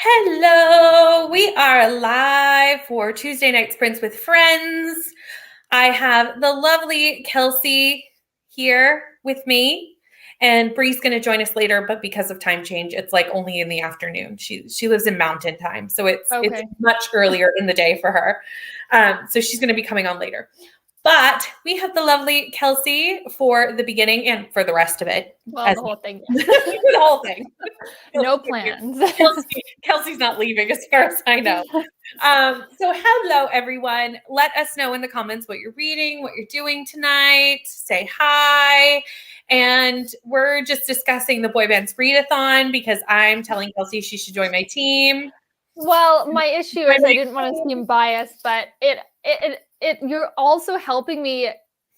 Hello, we are live for Tuesday Night Sprints with Friends. I have the lovely Kelsey here with me, and Bree's going to join us later, but because of time change, it's like only in the afternoon. She lives in Mountain Time, so it's much earlier in the day for her. So she's going to be coming on later. But we have the lovely Kelsey for the beginning and for the rest of it. Well, the whole thing. The whole thing. No plans. Kelsey's not leaving as far as I know. So hello, everyone. Let us know in the comments what you're reading, what you're doing tonight. Say hi. And we're just discussing the Boy Bands Readathon because I'm telling Kelsey she should join my team. Well, my issue is I didn't want to seem biased, but you're also helping me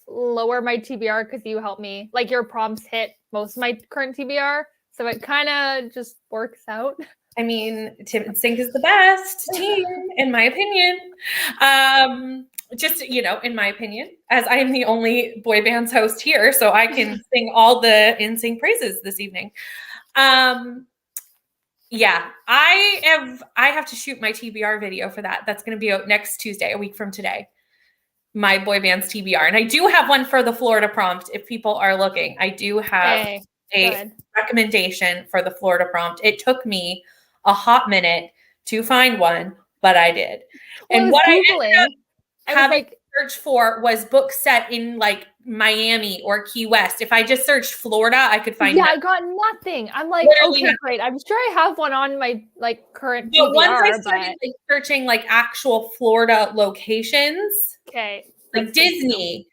lower my TBR because you help me. Like your prompts hit most of my current TBR, so it kind of just works out. I mean, Tim and Sync is the best team, in my opinion. Just, in my opinion, as I am the only boy bands host here, so I can sing all the NSYNC praises this evening. Yeah, I have to shoot my TBR video for that. That's going to be out next Tuesday, a week from today. My boy band's TBR. And I do have one for the Florida prompt if people are looking. I do have a recommendation for the Florida prompt. It took me a hot minute to find one, but I did. Well, and what Googling, I ended up having to search for was books set in like Miami or Key West. If I just searched Florida, I could find I got nothing. I'm like, literally okay, great. I'm sure I have one on my current TBR. Once I started searching actual Florida locations, like Disney.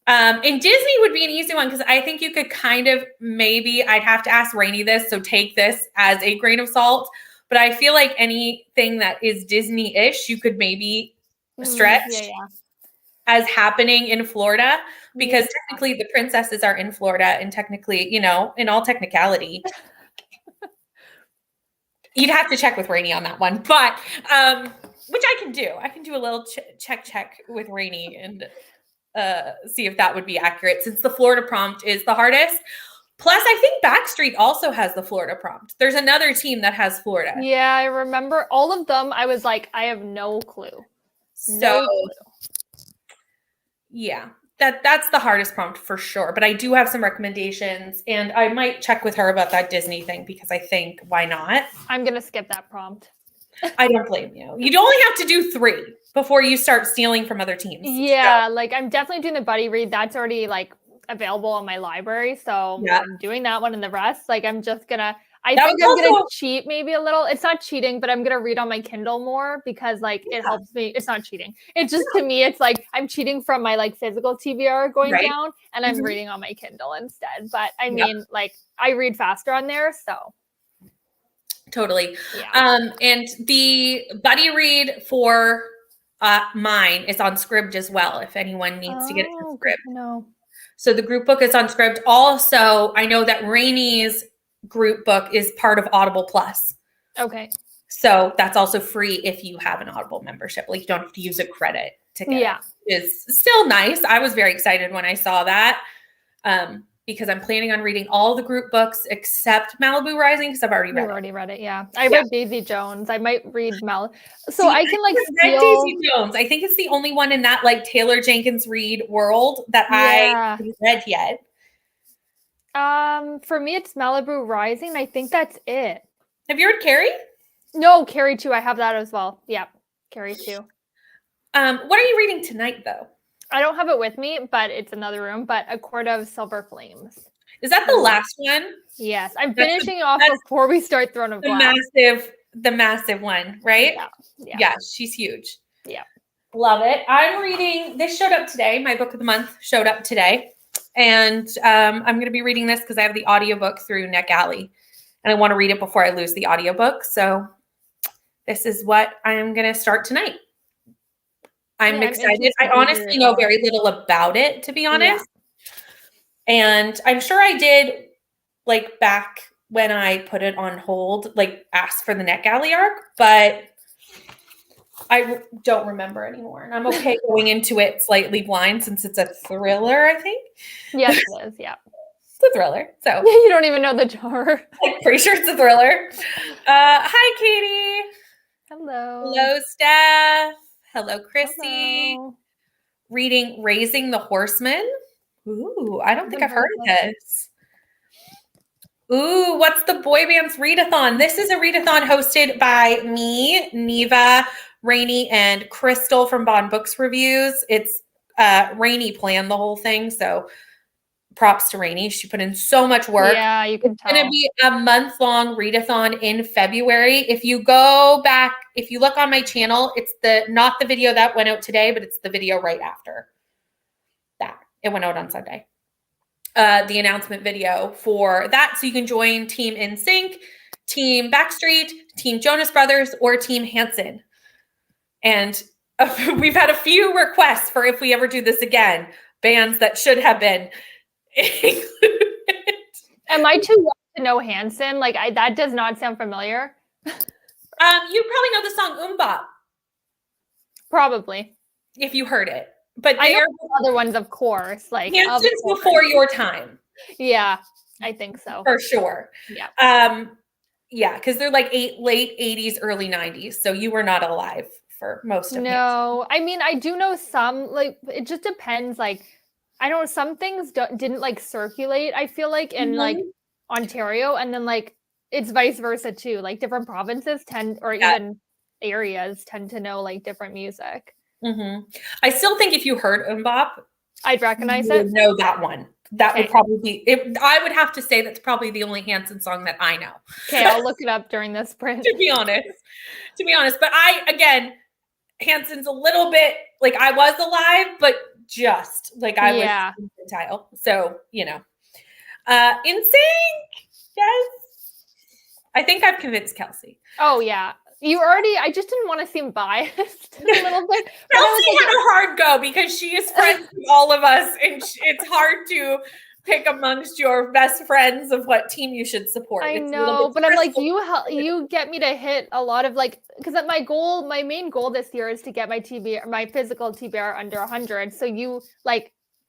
And Disney would be an easy one because I think you could kind of I'd have to ask Rainey this, so take this as a grain of salt. But I feel like anything that is Disney-ish, you could maybe stretch as happening in Florida because technically the princesses are in Florida and technically, in all technicality. You'd have to check with Rainey on that one, but which I can do. I can do a little check with Rainey and see if that would be accurate since the Florida prompt is the hardest. Plus, I think Backstreet also has the Florida prompt. There's another team that has Florida. Yeah, I remember all of them. I was like, I have no clue. Yeah, that's the hardest prompt for sure. But I do have some recommendations, and I might check with her about that Disney thing because I think why not? I'm gonna skip that prompt. I don't blame you. You'd only have to do 3 before you start stealing from other teams. Yeah, I'm definitely doing the buddy read. That's already available in my library. So I'm doing that one and the rest. I'm just gonna I'm gonna cheat maybe a little. It's not cheating, but I'm gonna read on my Kindle more because it helps me. It's not cheating. It's just to me, it's I'm cheating from my physical TBR going down and I'm reading on my Kindle instead. But I mean, I read faster on there, so totally. Yeah. And the buddy read for mine is on Scribd as well. If anyone needs to get it on Scribd. No. So the group book is on Scribd. Also, I know that Rainey's group book is part of Audible Plus. Okay. So that's also free if you have an Audible membership. You don't have to use a credit to get it. It's still nice. I was very excited when I saw that because I'm planning on reading all the group books except Malibu Rising because I've already read it. You already read it, yeah. I read Daisy Jones. I might read So I can steal Daisy Jones. I think it's the only one in that Taylor Jenkins Reid world that I haven't read yet. For me, it's Malibu Rising. I think that's it. Have you read Carrie? No, Carrie 2. I have that as well. Yeah, Carrie 2. What are you reading tonight, though? I don't have it with me, but it's another room. But A Court of Silver Flames. Is that the last one? Yes, I'm finishing off before we start Throne of Glass. The massive one, right? Yeah, she's huge. Yeah, love it. I'm reading. This showed up today. My book of the month showed up today. And I'm going to be reading this because I have the audiobook through NetGalley. And I want to read it before I lose the audiobook. So this is what I'm going to start tonight. I'm excited. I honestly know very little about it, to be honest. Yeah. And I'm sure I did, back when I put it on hold, ask for the NetGalley arc. But I don't remember anymore. And I'm okay going into it slightly blind since it's a thriller, I think. Yes, it is. Yeah. It's a thriller. So you don't even know the genre. I'm pretty sure it's a thriller. Hi, Katie. Hello. Hello, Steph. Hello, Chrissy. Hello. Reading Raising the Horseman. Ooh, I don't think I've heard of this. Ooh, what's the boy band's readathon? This is a readathon hosted by me, Neva, Rainey, and Crystal from Bond Books Reviews. It's Rainey planned the whole thing, so props to Rainey. She put in so much work. Yeah, you can tell. It's going to be a month-long readathon in February. If you go back, if you look on my channel, it's not the video that went out today, but it's the video right after that. It went out on Sunday. The announcement video for that. So you can join Team NSYNC, Team Backstreet, Team Jonas Brothers, or Team Hanson. And we've had a few requests for if we ever do this again, bands that should have been included. Am I too young to know Hanson? Like, that does not sound familiar. You probably know the song MMMBop. Probably. If you heard it. But I know other ones, of course. Like Hanson's before your time. Yeah, I think so. For sure. Yeah. Yeah, because they're like late 80s, early 90s. So you were not alive for most of it. No, I mean, I do know some, like, it just depends. Like, I know some things didn't like circulate, I feel like, in like Ontario. And then like it's vice versa too. Like different provinces tend, or even areas tend to know like different music. I still think if you heard MMMBop, I'd recognize you it. would know that one. That would probably be it. I would have to say that's probably the only Hanson song that I know. Okay, I'll look it up during this sprint. To be honest. But Hanson's a little bit like I was alive, but just like I was infantile. So, NSYNC. Yes. I think I've convinced Kelsey. Oh yeah. I just didn't want to seem biased a little bit. Kelsey had a hard go because she is friends with all of us, and it's hard to pick amongst your best friends of what team you should support. I know, but I'm like, you get me to hit a lot of like, because my main goal this year is to get my physical TBR under 100. So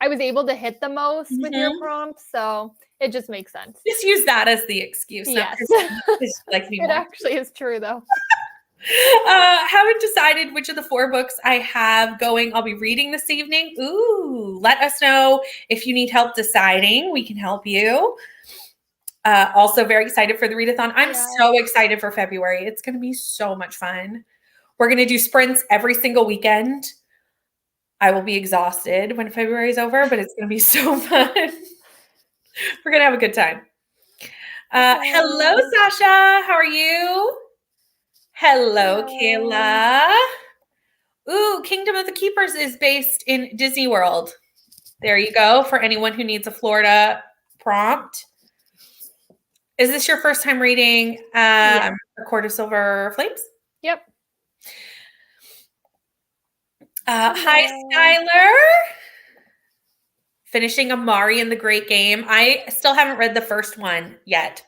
I was able to hit the most with your prompts, so it just makes sense. Just use that as the excuse. Yes. It actually is true though. Haven't decided which of the 4 books I have going I'll be reading this evening. Ooh, let us know if you need help deciding. We can help you. Also very excited for the readathon. I'm so excited for February. It's going to be so much fun. We're going to do sprints every single weekend. I will be exhausted when February is over, but it's going to be so fun. We're going to have a good time. Hello, Sasha. How are you? Hello, Kayla. Ooh, Kingdom of the Keepers is based in Disney World. There you go. For anyone who needs a Florida prompt. Is this your first time reading A Court of Silver Flames? Yep. Hi, Skylar. Finishing Amari in the Great Game. I still haven't read the first one yet.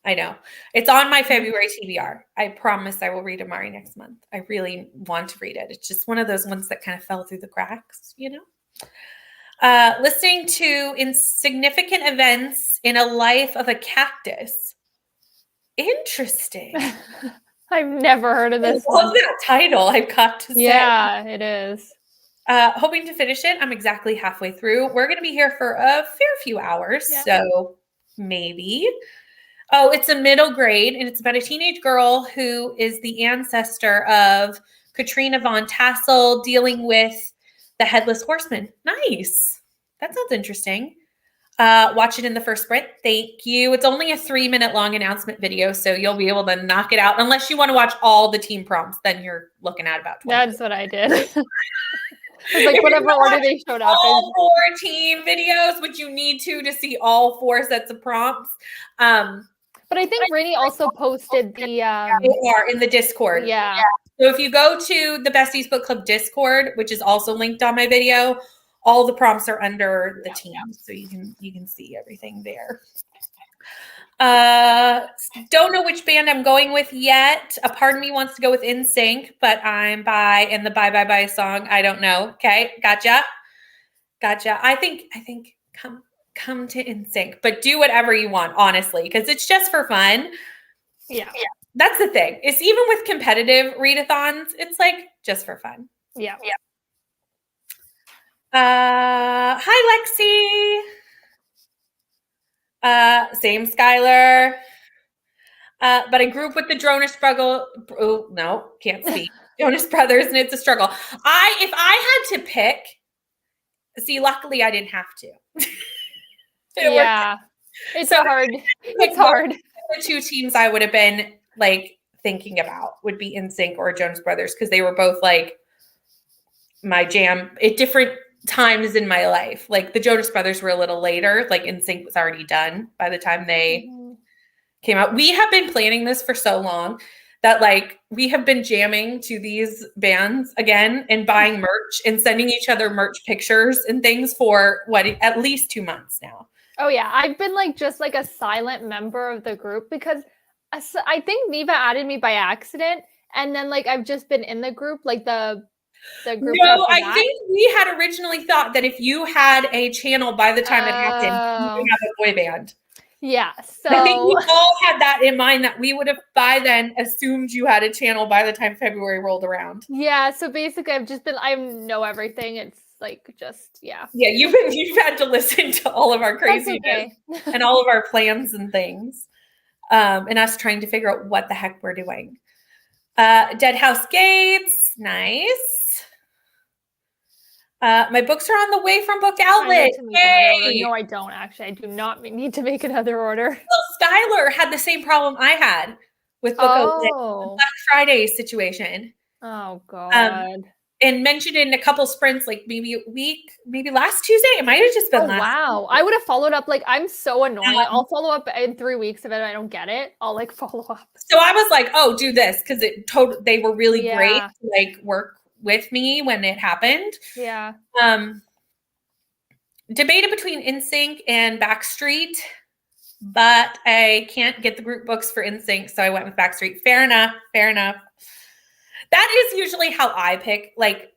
I know. It's on my February TBR. I promise I will read Amari next month. I really want to read it. It's just one of those ones that kind of fell through the cracks, Listening to Insignificant Events in a Life of a Cactus. Interesting. I've never heard of this. I love that title, I've got to say. Yeah, it is. Hoping to finish it. I'm exactly halfway through. We're going to be here for a fair few hours, so maybe. Oh, it's a middle grade, and it's about a teenage girl who is the ancestor of Katrina von Tassel dealing with the Headless Horseman. Nice. That sounds interesting. Watch it in the first sprint. Thank you. It's only a 3-minute long announcement video, so you'll be able to knock it out. Unless you want to watch all the team prompts, then you're looking at about 20. That's what I did. It's like whatever order they showed up. All 4 team videos, which you need to see all 4 sets of prompts. But I think Rainey also posted the they are in the Discord. Yeah. So if you go to the Besties Book Club Discord, which is also linked on my video, all the prompts are under the team. So you can see everything there. Don't know which band I'm going with yet. A part of me wants to go with NSYNC, but I'm in the Bye Bye Bye song. I don't know. Okay, gotcha. I think come come to NSYNC, but do whatever you want, honestly, because it's just for fun. Yeah. That's the thing. It's even with competitive readathons, it's like just for fun. Yeah. Hi, Lexi. Same Skylar. But I grew up with the Jonas Brothers. Oh, no, can't speak. Jonas Brothers, and it's a struggle. If I had to pick, see, luckily I didn't have to. It's hard. It's hard. The two teams I would have been like thinking about would be NSYNC or Jonas Brothers, because they were both like my jam at different times in my life. Like the Jonas Brothers were a little later, like NSYNC was already done by the time they came out. We have been planning this for so long that like we have been jamming to these bands again and buying merch and sending each other merch pictures and things for at least 2 months now. Oh yeah, I've been like just like a silent member of the group because I think Neva added me by accident, and then like I've just been in the group, like the group. No, I think we had originally thought that if you had a channel by the time it happened, you would have a boy band. Yeah, so I think we all had that in mind, that we would have by then assumed you had a channel by the time February rolled around. Yeah, so basically I know everything. It's like just yeah, you've had to listen to all of our craziness and all of our plans and things, and us trying to figure out what the heck we're doing. Dead House Gates, nice. My books are on the way from Book Outlet. Yay! No, I don't actually. I do not need to make another order. Well, Skylar had the same problem I had with Book Outlet, Black Friday situation. Oh God. And mentioned in a couple sprints, like maybe a week, maybe last Tuesday. It might have just been last wow. week. I would have followed up. Like, I'm so annoying. I'll follow up in 3 weeks if I don't get it. I'll like follow up. So I was like, oh, do this, because they were really great to like work with me when it happened. Yeah. Debated between NSYNC and Backstreet, but I can't get the group books for NSYNC, so I went with Backstreet. Fair enough. That is usually how I pick. Like,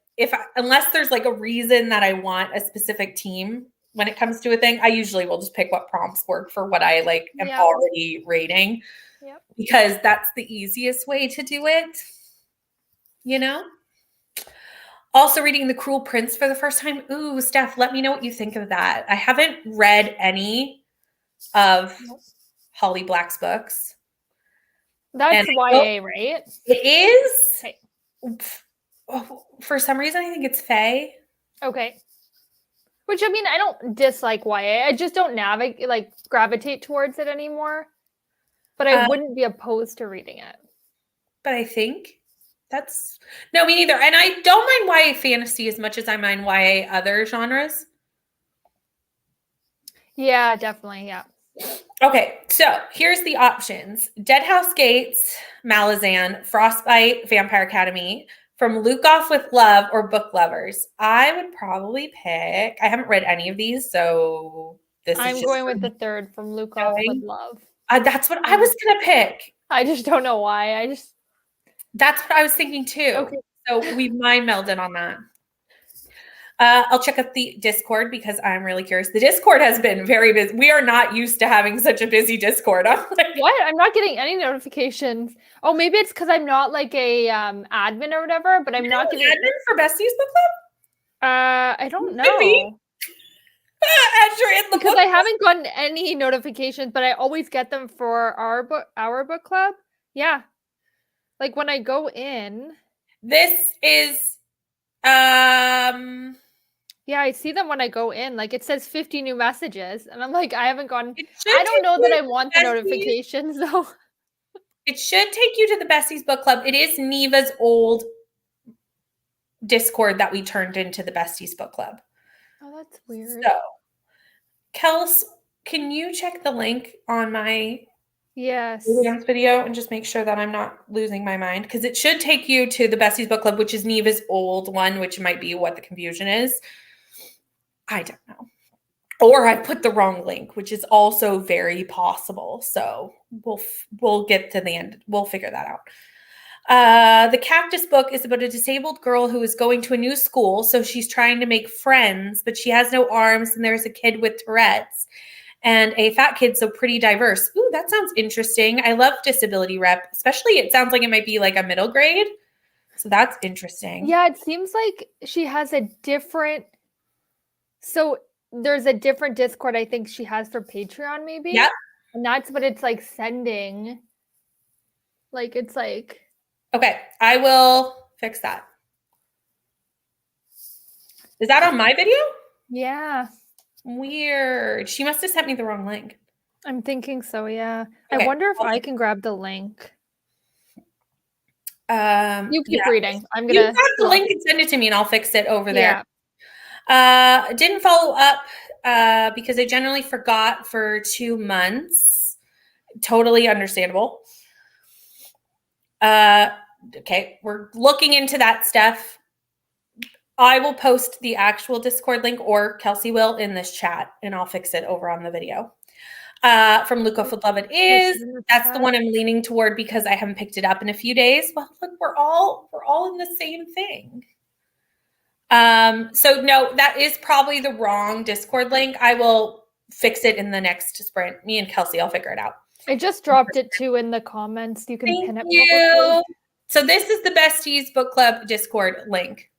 unless there's like a reason that I want a specific team when it comes to a thing, I usually will just pick what prompts work for what I like am already rating, because that's the easiest way to do it. You know. Also reading The Cruel Prince for the first time. Ooh, Steph, let me know what you think of that. I haven't read any of Holly Black's books. That's YA, right? It is. Okay. For some reason, I think it's Faye. Okay. Which, I mean, I don't dislike YA. I just don't gravitate towards it anymore. But I wouldn't be opposed to reading it. But I think no, me neither. And I don't mind YA fantasy as much as I mind YA other genres. Yeah, definitely. Yeah. Okay, so here's the options: Dead House Gates, Malazan, Frostbite, Vampire Academy, From Luke Off with Love, or Book Lovers. I would probably pick. I haven't read any of these, so I'm going with the third, From Luke Off with Love. That's what I was gonna pick. I just don't know why. That's what I was thinking too. Okay. So we mind melded on that. I'll check out the Discord because I'm really curious. The Discord has been very busy. We are not used to having such a busy Discord. I'm like, what? I'm not getting any notifications. Oh, maybe it's because I'm not like a admin or whatever, but I'm not getting admin for Besties Book Club? I don't know. Because I haven't gotten any notifications, but I always get them for our book club. Yeah. Like when I go in. This is yeah, I see them when I go in. Like it says 50 new messages. And I'm like, I haven't gone. I don't know that I want the notifications though. It should take you to the Besties Book Club. It is Neva's old Discord that we turned into the Besties Book Club. Oh, that's weird. So, Kels, can you check the link on my video and just make sure that I'm not losing my mind? Because it should take you to the Besties Book Club, which is Neva's old one, which might be what the confusion is. I don't know. Or I put the wrong link, which is also very possible. So we'll get to the end. We'll figure that The Cactus book is about a disabled girl who is going to a new school. So she's trying to make friends, but she has no arms, and there's a kid with Tourette's and a fat kid, so pretty diverse. Ooh, that sounds interesting. I love disability rep, especially it sounds like it might be like a middle grade. So that's interesting. Yeah, it seems like she has a different. So there's a different Discord I think she has for Patreon, maybe. Yep. And that's what it's like sending. Like it's like. Okay, I will fix that. Is that on my video? Yeah. Weird. She must have sent me the wrong link. I'm thinking so, yeah. Okay. I wonder if I can grab the link. You keep reading. I'm gonna grab the link and send it to me, and I'll fix it over there. Didn't follow up because I generally forgot for 2 months. Totally understandable. Okay, we're looking into that stuff. I will post the actual Discord link, or Kelsey will, in this chat, and I'll fix it over on the video. From Luca would love it is. That's the one I'm leaning toward because I haven't picked it up in a few days. Well, look, we're all in the same thing. So no, that is probably the wrong Discord link. I will fix it in the next sprint. Me and Kelsey, I'll figure it out. I just dropped it too in the comments. You can pin it. Probably. So this is the Besties Book Club Discord link.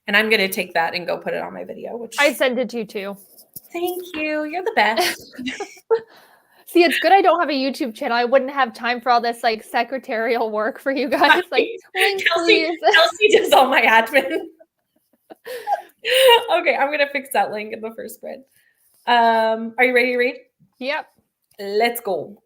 And I'm going to take that and go put it on my video, which I sent it to you too. Thank you. You're the best. See, it's good I don't have a YouTube channel. I wouldn't have time for all this like secretarial work for you guys. Like, link, Kelsey does all my admin. Okay, I'm going to fix that link in the first spread. Are you ready to read? Yep. Let's go.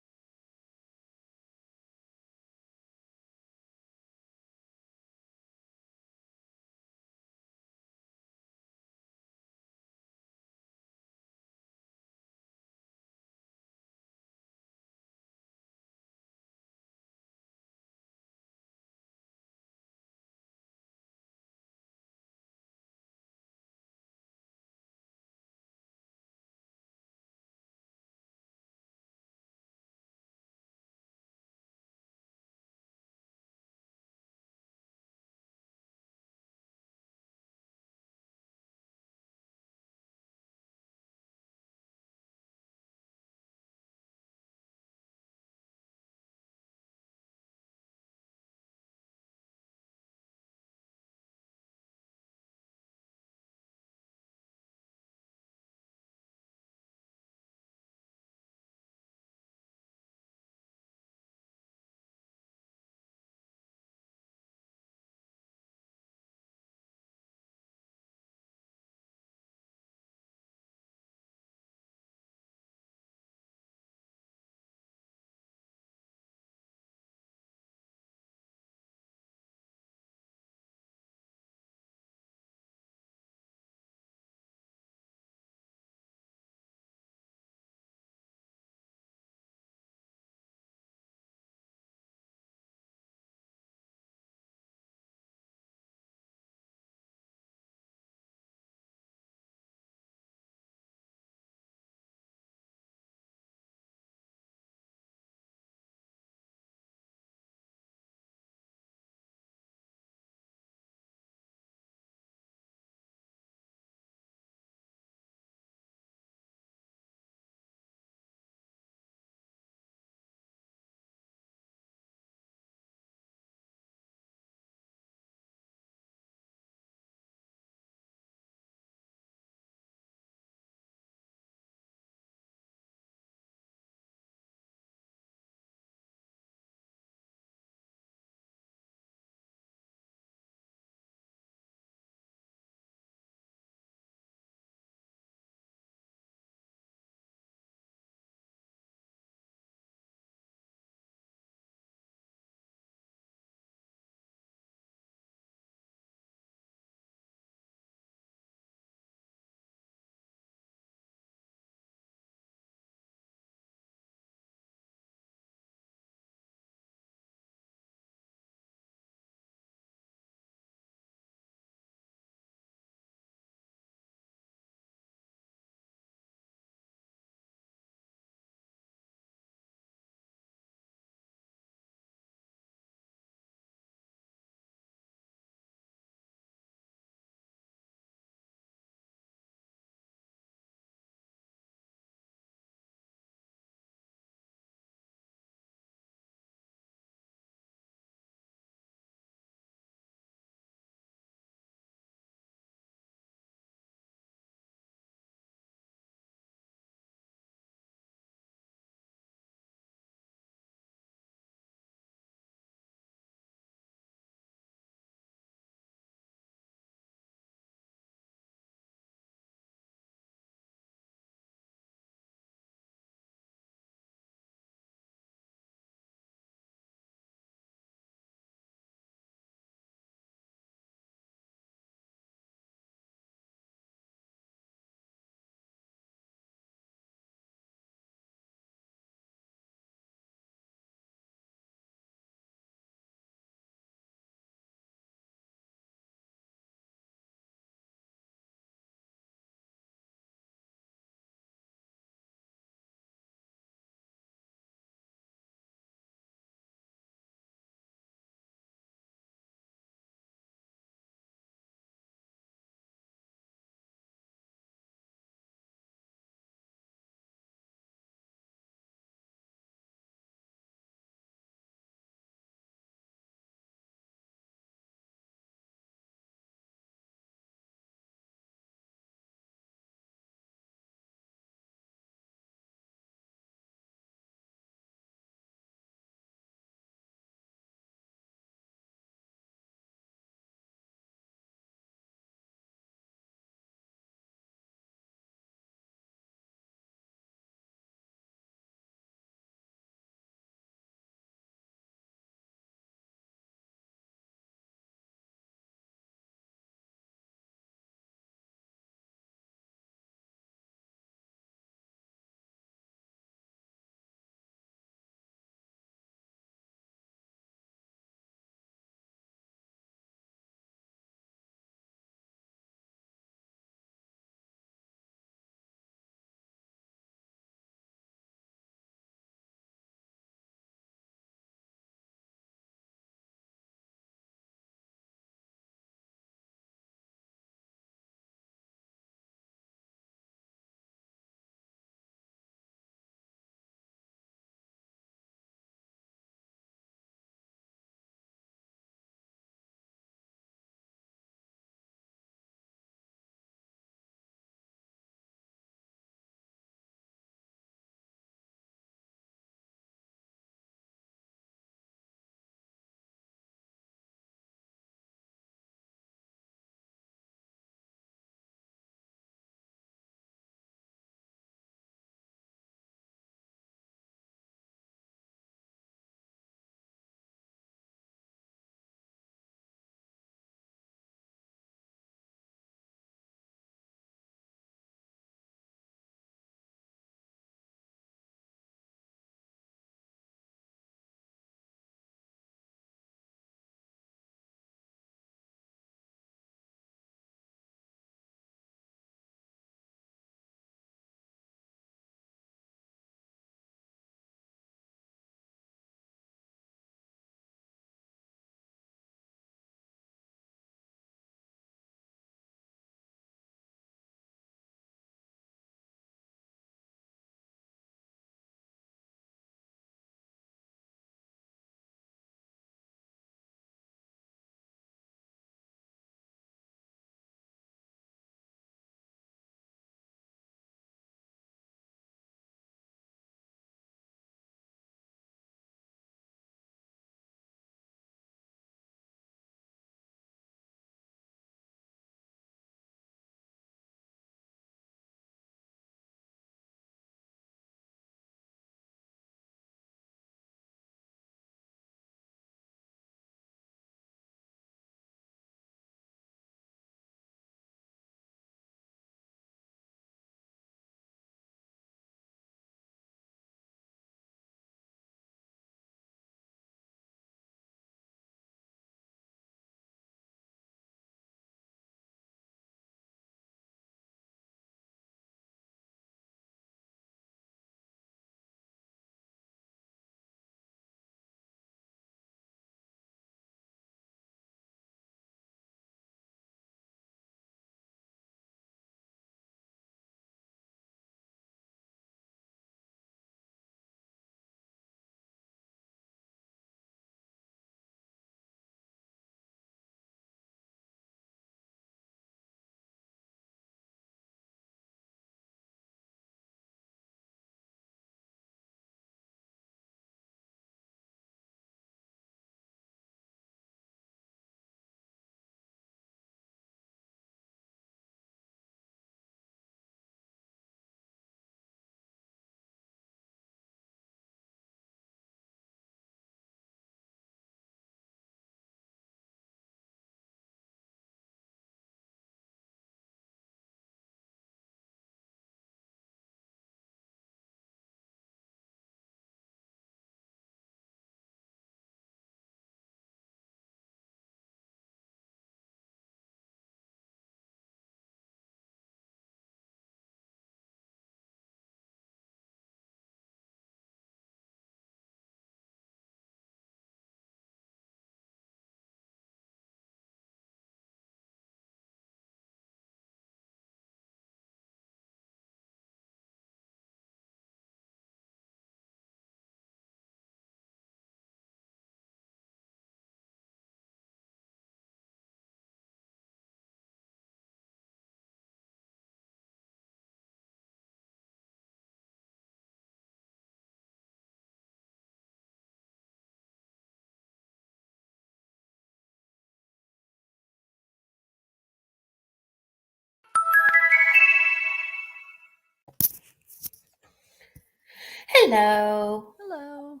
Hello. Hello.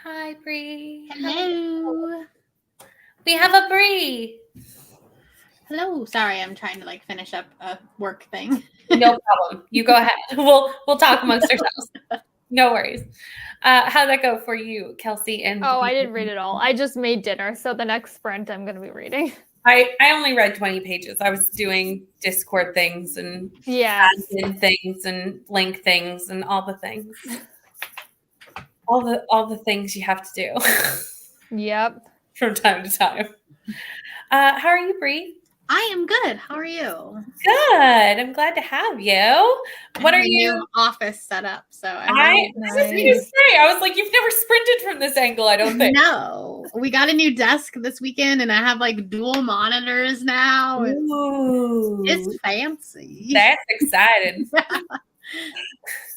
Hi, Bree. Hello. We have a Bree. Hello. Sorry, I'm trying to like finish up a work thing. No problem. You go ahead. We'll talk amongst ourselves. No worries. How'd that go for you, Kelsey? And I didn't read it all. I just made dinner, so the next sprint I'm going to be reading. I only read 20 pages. I was doing Discord things and admin things and link things and all the things. All the things you have to do. Yep. From time to time. How are you, Bree? I am good. How are you? Good. I'm glad to have you. What are you? New office set up. So I was going to say, I was like, you've never sprinted from this angle, I don't think. No. We got a new desk this weekend and I have like dual monitors now. Ooh. It's fancy. That's exciting.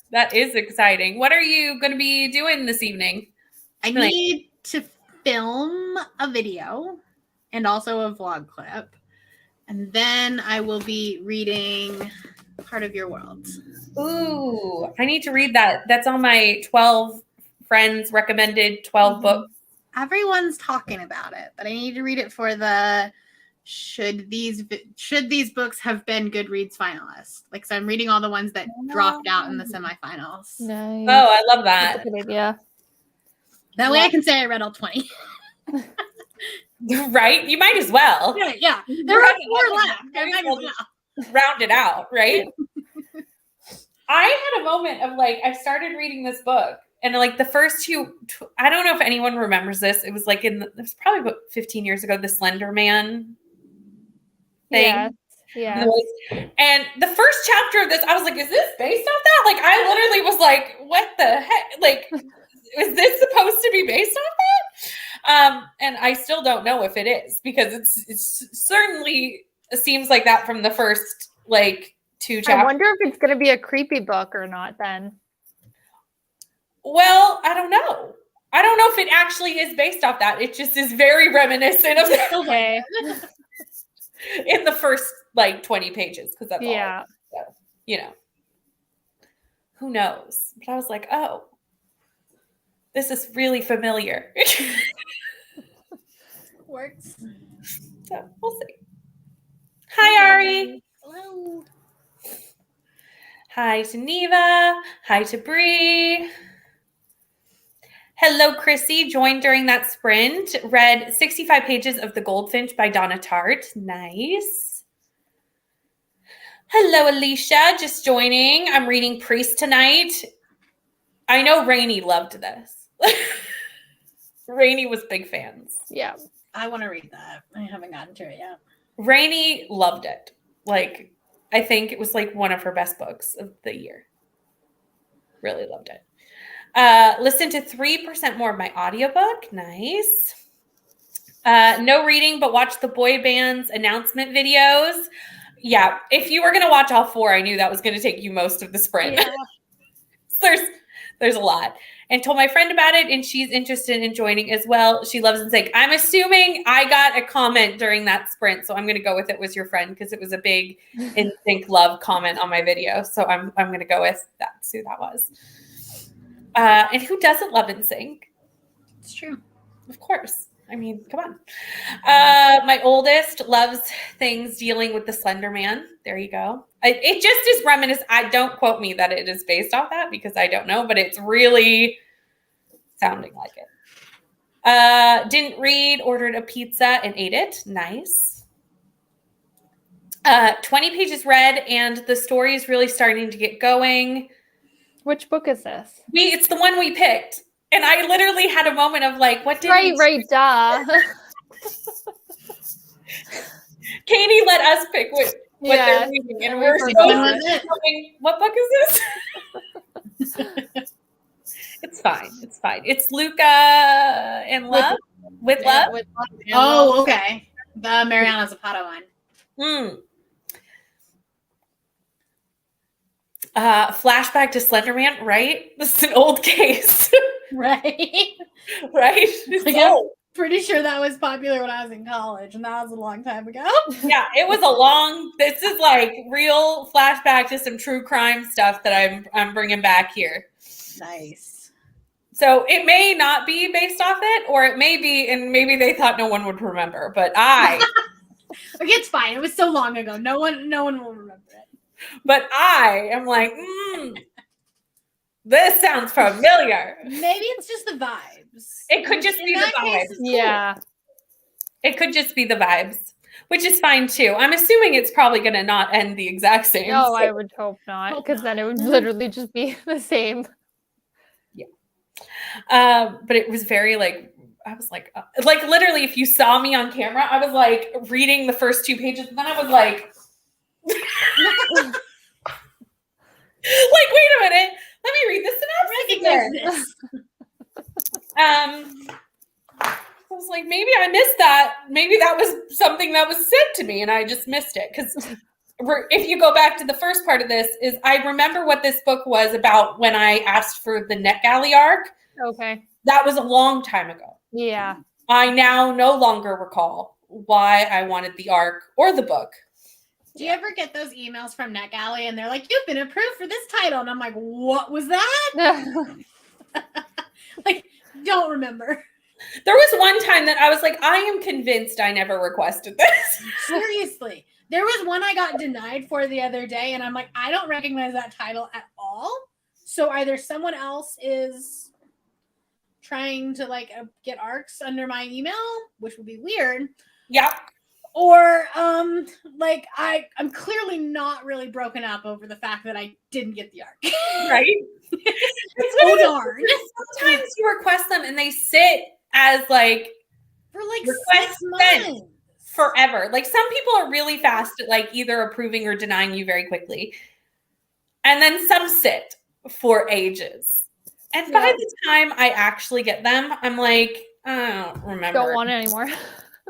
That is exciting. What are you going to be doing this evening? I need to film a video and also a vlog clip. And then I will be reading Part of Your World. Ooh, I need to read that. That's on my 12 friends recommended 12 books. Everyone's talking about it, but I need to read it for the should these books have been Goodreads finalists. Like, so I'm reading all the ones that dropped out in the semifinals. Nice. Oh, I love that. That's a good idea. That way I can say I read all 20. Right? You might as well. Yeah. There are 4 left. I might as well. Round it out, right? I had a moment of like, I started reading this book and like the first I don't know if anyone remembers this. It was like it was probably about 15 years ago, the Slender Man thing. Yeah. And the first chapter of this, I was like, is this based off that? Like, I literally was like, what the heck? Like, is this supposed to be based off that? And I still don't know if it is because it's certainly seems like that from the first like 2 chapters. I wonder if it's going to be a creepy book or not then. Well, I don't know. I don't know if it actually is based off that. It just is very reminiscent of that. Okay. In the first like 20 pages because that's all. So, you know. Who knows? But I was like, oh, this is really familiar. Works. So we'll see. Hi, Ari. Hello. Hi to Neva. Hi to Bree. Hello, Chrissy. Joined during that sprint. Read 65 pages of The Goldfinch by Donna Tartt. Nice. Hello, Alicia. Just joining. I'm reading Priest tonight. I know Rainey loved this. Rainey was big fans. Yeah. I want to read that. I haven't gotten to it yet. Rainey loved it. Like, I think it was like one of her best books of the year. Really loved it. Listen to 3% more of my audiobook. Nice. No reading, but watch the boy band's announcement videos. Yeah, if you were going to watch all 4, I knew that was going to take you most of the sprint. Yeah. There's a lot. And told my friend about it, and she's interested in joining as well. She loves NSYNC. I'm assuming I got a comment during that sprint, so I'm going to go with it was your friend because it was a big NSYNC love comment on my video. So I'm going to go with that's who that was. And who doesn't love NSYNC? It's true. Of course. I mean, come on. My oldest loves things dealing with the Slender Man. There you go. It just is reminiscent. Don't quote me that it is based off that because I don't know, but it's really sounding like it. Didn't read, ordered a pizza and ate it. Nice. 20 pages read, and the story is really starting to get going. Which book is this? It's the one we picked. And I literally had a moment of like, what did Right, duh. Katie let us pick what they're reading. And we're what book is this? It's fine. It's fine. It's Luca and Love? With Love? With Love. Oh, okay. The Mariana Zapata one. Flashback to Slender Man, right? This is an old case. Right. Right? It's like old. Pretty sure that was popular when I was in college, and that was a long time ago. Yeah, it was this is like real flashback to some true crime stuff that I'm bringing back here. Nice. So it may not be based off it, or it may be, and maybe they thought no one would remember, but it's fine. It was so long ago. No one will remember it. But I am like, this sounds familiar. Maybe it's just the vibes. It could just be the vibes. Cool. Yeah. It could just be the vibes, which is fine too. I'm assuming it's probably going to not end the exact same. No, I would hope not, because then it would literally just be the same. Yeah. But it was very I was like literally, if you saw me on camera, I was like reading the first 2 pages, and then I was like, wait a minute. Let me read the synopsis again. I was like, maybe I missed that. Maybe that was something that was said to me and I just missed it. Because if you go back to the first part of this, is I remember what this book was about when I asked for the NetGalley arc. Okay. That was a long time ago. Yeah. I now no longer recall why I wanted the arc or the book. Do you ever get those emails from NetGalley and they're like, you've been approved for this title? And I'm like, what was that? Like, don't remember. There was one time that I was like, I am convinced I never requested this. Seriously. There was one I got denied for the other day, and I'm like, I don't recognize that title at all. So either someone else is trying to get arcs under my email, which would be weird. Yeah. Or I'm clearly not really broken up over the fact that I didn't get the arc. Right? It's so darn. Sometimes you request them and they sit as for 6 months. Forever. Like, some people are really fast at either approving or denying you very quickly. And then some sit for ages. And by the time I actually get them, I'm like, I don't remember. Don't want it anymore.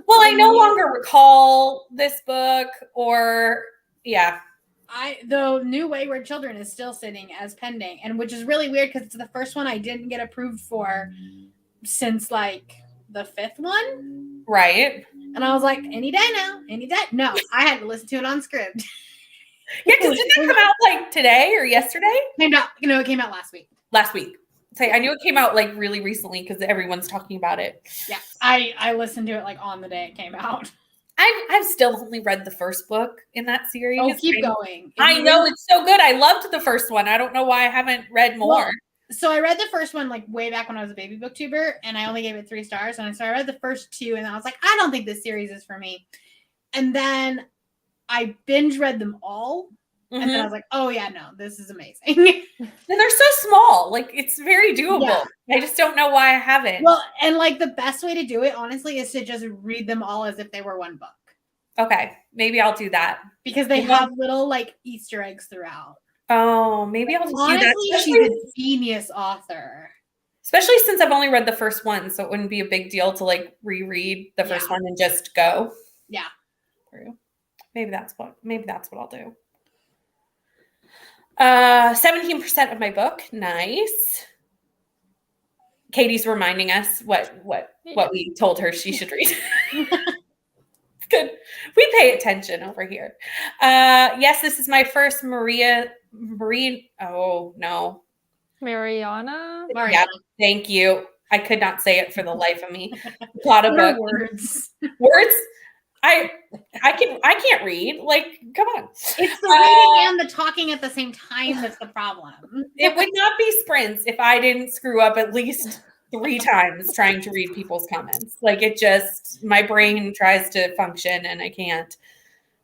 Well, I no longer recall this book, or The New Wayward Children is still sitting as pending, and which is really weird because it's the first one I didn't get approved for since the 5th one. Right. And I was like, any day now, any day. No, I had to listen to it on script. Yeah, because didn't it come out today or yesterday? It came out last week. Last week. I knew it came out really recently because everyone's talking about it. Yeah, I listened to it on the day it came out. I've still only read the first book in that series. Oh, keep going. I know, it's so good. I loved the first one. I don't know why I haven't read more. Well, so I read the first one way back when I was a baby booktuber, and I only gave it 3 stars. And so I read the first 2, and I was like, I don't think this series is for me. And then I binge read them all. And then I was like, oh yeah, no, this is amazing. And they're so small. It's very doable. Yeah. I just don't know why I haven't. Well, and the best way to do it, honestly, is to just read them all as if they were one book. Okay. Maybe I'll do that. Because they have little Easter eggs throughout. Oh, maybe I'll just do that. Honestly, she's a genius author. Especially since I've only read the first one, so it wouldn't be a big deal to reread the first one and just go. Yeah. Through. Maybe that's what I'll do. 17% of my book. Nice. Katie's reminding us what we told her she should read. Good. We pay attention over here. Yes, this is my first Mariana. Yeah, thank you. I could not say it for the life of me. Plot of book. Words. I can't read. Come on. It's the reading and the talking at the same time that's the problem. It would not be sprints if I didn't screw up at least 3 times trying to read people's comments. My brain tries to function and I can't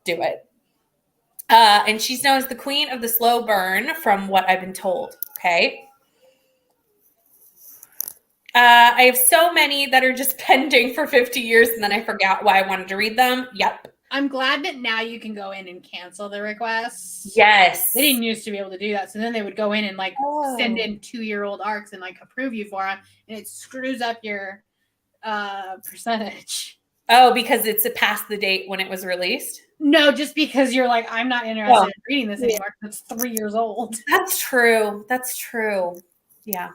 do it. And she's known as the queen of the slow burn from what I've been told. Okay. I have so many that are just pending for 50 years and then I forgot why I wanted to read them. Yep. I'm glad that now you can go in and cancel the requests. Yes. They didn't used to be able to do that. So then they would go in and send in 2-year-old arcs and approve you for them. And it screws up your percentage. Oh, because it's past the date when it was released? No, just because you're I'm not interested in reading this anymore. It's 3 years old. That's true. Yeah.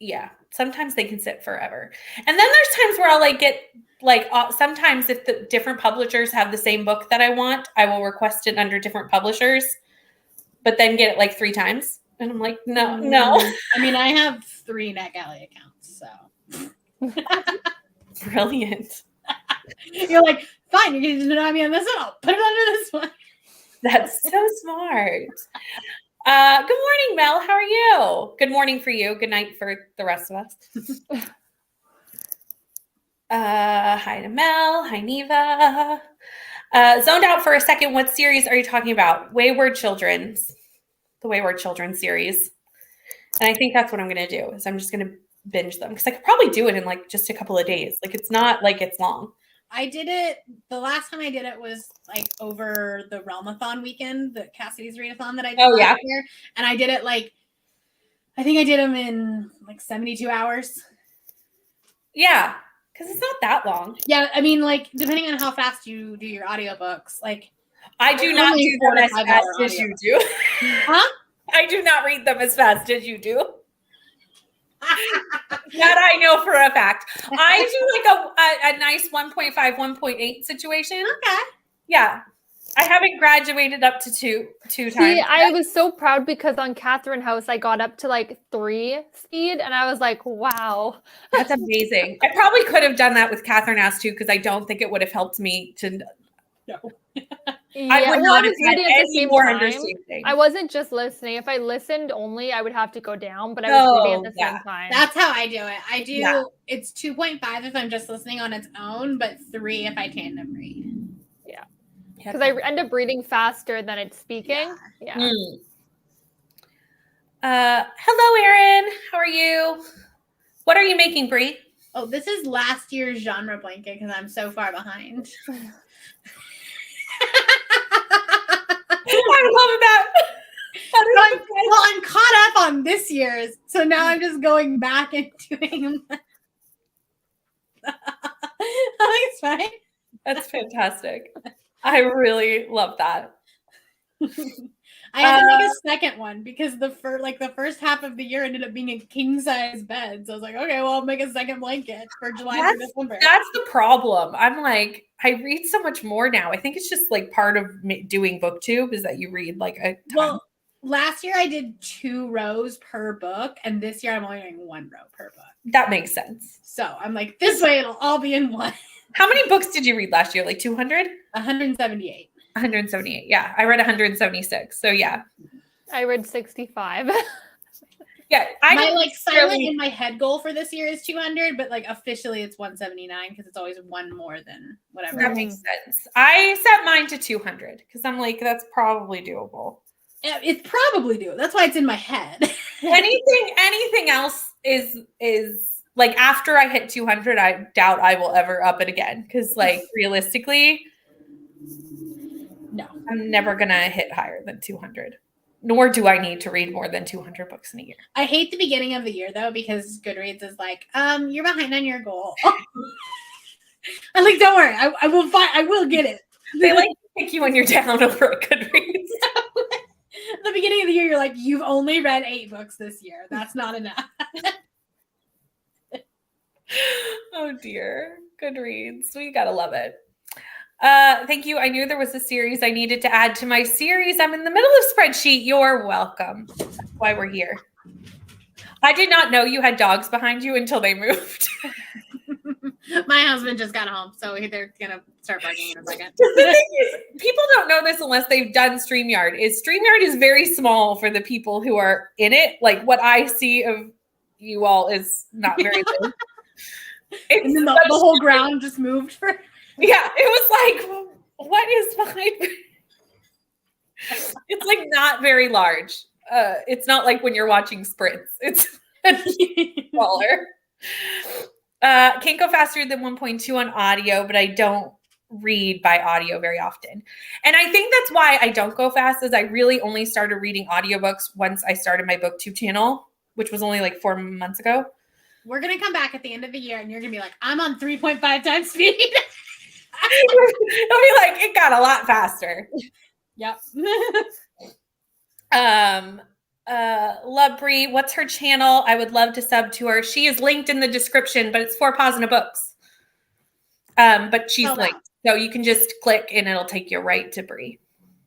yeah, sometimes they can sit forever. And then there's times where I'll like get like sometimes if the different publishers have the same book that I want, I will request it under different publishers, but then get it like 3 times. And I'm like, no. I mean, I have 3 NetGalley accounts, so. Brilliant. You're like, fine, you're going to deny me on this one. I'll put it under this one. That's so smart. Good morning, Mel. How are you? Good morning for you. Good night for the rest of us. Hi to Mel. Hi, Neva. Zoned out for a second. What series are you talking about? Wayward Children's. The Wayward Children series. And I think that's what I'm going to do is I'm just going to binge them because I could probably do it in like just a couple of days. Like it's not like it's long. I did it. The last time I did it was like over the Realmathon weekend, the Cassidy's Readathon that I did last year. And I did it like, I think I did them in like 72 hours. Yeah. Because it's not that long. Yeah. I mean, like, depending on how fast you do your audiobooks, like. I do not do them as fast as you do. Huh? I do not read them as fast as you do. That I know for a fact. I do like a nice 1.5, 1.8 situation. Okay. Yeah. I haven't graduated up to two times. See, I was so proud because on Catherine House, I got up to like 3 speed and I was like, wow. That's amazing. I probably could have done that with Catherine House too, because I don't think it would have helped me to know. I would not have had any more understanding. I wasn't just listening. If I listened only, I would have to go down, but I was reading at the same time. That's how I do it. I do, it's 2.5 if I'm just listening on its own, but 3 if I tandem read. Yeah. Because I end up reading faster than it's speaking. Yeah. Hello, Erin. How are you? What are you making, Brie? Oh, this is last year's genre blanket because I'm so far behind. I love that. Well, I'm caught up on this year's, so now I'm just going back and doing. I think it's fine. That's fantastic. I really love that. I had to make a second one because the first half of the year ended up being a king size bed. So I was like, okay, well, I'll make a second blanket for July through December. That's the problem. I'm like, I read so much more now. I think it's just like part of doing BookTube is that you read like a ton. Well, last year I did 2 rows per book, and this year I'm only doing 1 row per book. That makes sense. So I'm like, this way it'll all be in one. How many books did you read last year? Like 200? 178. 178. Yeah. I read 176. So yeah. I read 65. Yeah. My like silent in my head goal for this year is 200, but like officially it's 179 because it's always 1 more than whatever. That makes sense. I set mine to 200 because I'm like, that's probably doable. Yeah, it's probably doable. That's why it's in my head. Anything else is like after I hit 200, I doubt I will ever up it again because like realistically, no, I'm never gonna hit higher than 200. Nor do I need to read more than 200 books in a year. I hate the beginning of the year though because Goodreads is like, you're behind on your goal. I'm like, don't worry, I will get it. They like pick you when you're down over a Goodreads. At the beginning of the year, you're like, you've only read 8 books this year. That's not enough. Oh dear. Goodreads. We gotta love it. Thank you. I knew there was a series I needed to add to my series. I'm in the middle of spreadsheet. You're welcome. That's why we're here. I did not know you had dogs behind you until they moved. My husband just got home, so they're gonna start barking in a second. The thing is, people don't know this unless they've done StreamYard. StreamYard is very small for the people who are in it. Like what I see of you all is not very big. And then the whole ground just moved for. Yeah, it was like, what is behind? It's like not very large. It's not like when you're watching sprints. It's smaller. Can't go faster than 1.2 on audio, but I don't read by audio very often. And I think that's why I don't go fast is I really only started reading audiobooks once I started my BookTube channel, which was only like 4 months ago. We're going to come back at the end of the year and you're going to be like, I'm on 3.5 times speed. It'll be like, it got a lot faster. Yep. Love Brie. What's her channel? I would love to sub to her. She is linked in the description, but it's 4 Paws in a Books. But she's linked. So you can just click and it'll take you right to Brie.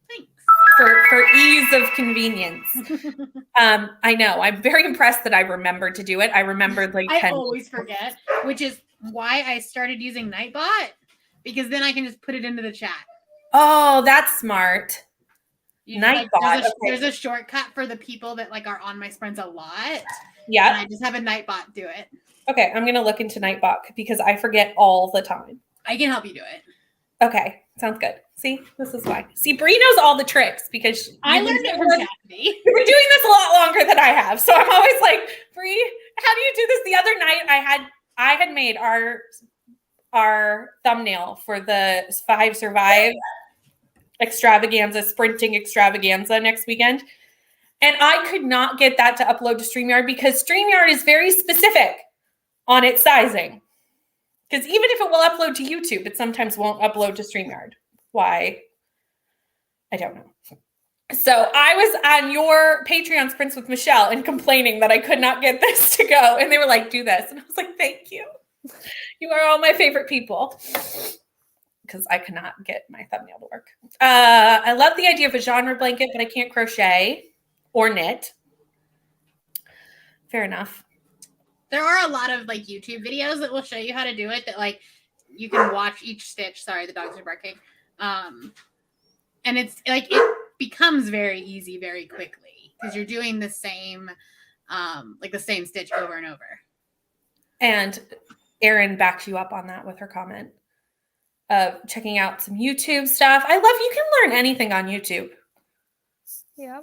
Thanks. For ease of convenience. I know. I'm very impressed that I remembered to do it. I remembered like 10. I always forget, which is why I started using Nightbot, because then I can just put it into the chat. Oh, that's smart. Nightbot. There's a shortcut for the people that like are on my sprints a lot. Yeah. And I just have a Nightbot do it. Okay, I'm gonna look into Nightbot because I forget all the time. I can help you do it. Okay, sounds good. See, this is why. See, Brie knows all the tricks because I learned it from Kathy. We're doing this a lot longer than I have, so I'm always like, Brie, how do you do this? The other night, I had made our thumbnail for the 5 Survive extravaganza, sprinting extravaganza next weekend. And I could not get that to upload to StreamYard because StreamYard is very specific on its sizing. Because even if it will upload to YouTube, it sometimes won't upload to StreamYard. Why? I don't know. So I was on your Patreon sprints with Michelle and complaining that I could not get this to go. And they were like, do this. And I was like, thank you. You are all my favorite people. Because I could not get my thumbnail to work. I love the idea of a genre blanket, but I can't crochet or knit. Fair enough. There are a lot of like YouTube videos that will show you how to do it that like you can watch each stitch. Sorry, the dogs are barking. And it's like it becomes very easy very quickly because you're doing the same like the same stitch over and over. And Erin backs you up on that with her comment. Checking out some YouTube stuff. I love you can learn anything on YouTube. Yeah.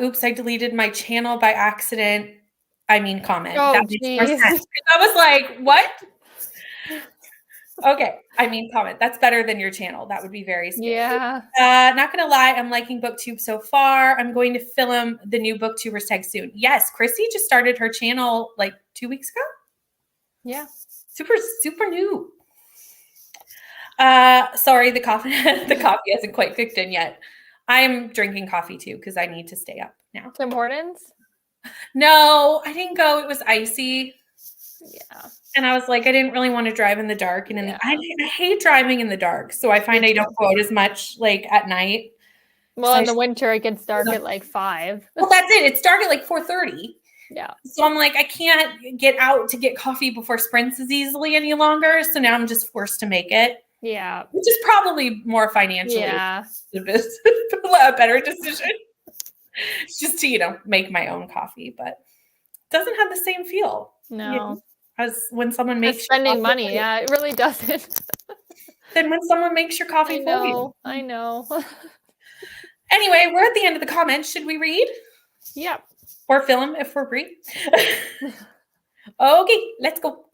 Oops, I deleted my channel by accident. I mean comment. Oh, that makes more sense. I was like, what? Okay. I mean comment. That's better than your channel. That would be very scary. Yeah. Not gonna lie, I'm liking BookTube so far. I'm going to film the new BookTubers tag soon. Yes, Chrissy just started her channel like 2 weeks ago. Yeah. Super new. Sorry, the coffee hasn't quite kicked in yet. I'm drinking coffee too because I need to stay up now. Tim Hortons? No, I didn't go. It was icy. Yeah. And I was like, I didn't really want to drive in the dark. And I hate driving in the dark. So I find I don't go out as much like at night. Well, in the winter, it gets dark at like 5. Well, that's it. It's dark at like 4:30. Yeah. So I'm like, I can't get out to get coffee before sprints as easily any longer. So now I'm just forced to make it. Yeah. Which is probably more financially a better decision. Just to, make my own coffee, but it doesn't have the same feel. No. As when someone makes spending money. Yeah, it really doesn't. Then when someone makes your coffee for you. I know. Anyway, we're at the end of the comments. Should we read? Yep. Or film if we're free? Okay, let's go.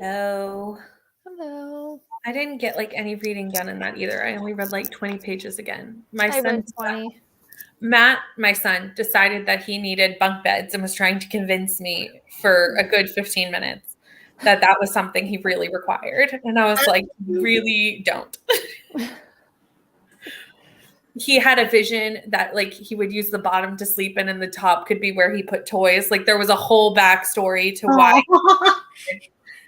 Hello. Hello. I didn't get like any reading done in that either. I only read like 20 pages again. I read 20. Matt, my son, decided that he needed bunk beds and was trying to convince me for a good 15 minutes that that was something he really required. And I was like, really don't. He had a vision that like he would use the bottom to sleep in and the top could be where he put toys. Like there was a whole backstory to why.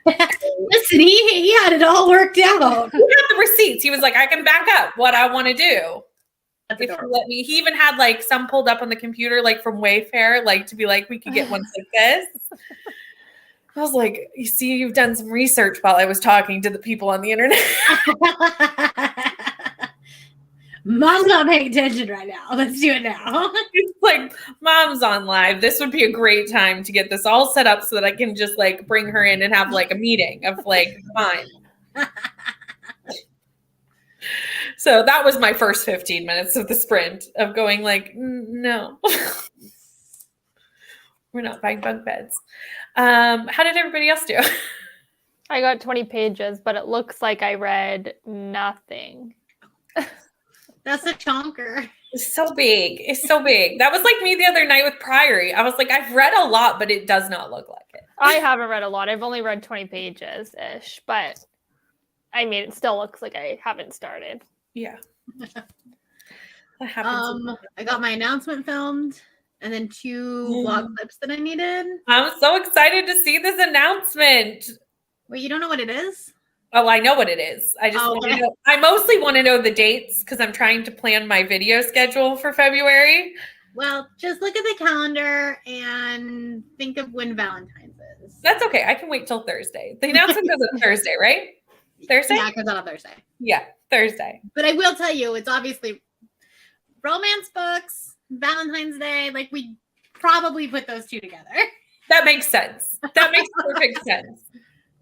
Listen, he had it all worked out. He had the receipts. He was like, I can back up what I want to do. If you let me. He even had like some pulled up on the computer, like from Wayfair, like to be like, we could get ones like this. I was like, you see, you've done some research while I was talking to the people on the internet. Mom's not paying attention right now. Let's do it now. It's like, Mom's on live. This would be a great time to get this all set up so that I can just like bring her in and have like a meeting of like, fine. So that was my first 15 minutes of the sprint of going like, no, we're not buying bunk beds. How did everybody else do? I got 20 pages, but it looks like I read nothing. That's a chonker. It's so big. It's so big. That was like me the other night with Priory. I was like, I've read a lot, but it does not look like it. I haven't read a lot. I've only read 20 pages-ish, but I mean, it still looks like I haven't started. Yeah. That happens. I got my announcement filmed and then 2 blog clips that I needed. I'm so excited to see this announcement. Wait, you don't know what it is? Oh, I know what it is. I just want to know. I mostly want to know the dates because I'm trying to plan my video schedule for February. Well, just look at the calendar and think of when Valentine's is. That's okay. I can wait till Thursday. The announcement goes on Thursday, right? Thursday? Yeah, it comes out on Thursday. Yeah, Thursday. But I will tell you, it's obviously romance books, Valentine's Day. Like, we probably put those 2 together. That makes sense. That makes perfect sense.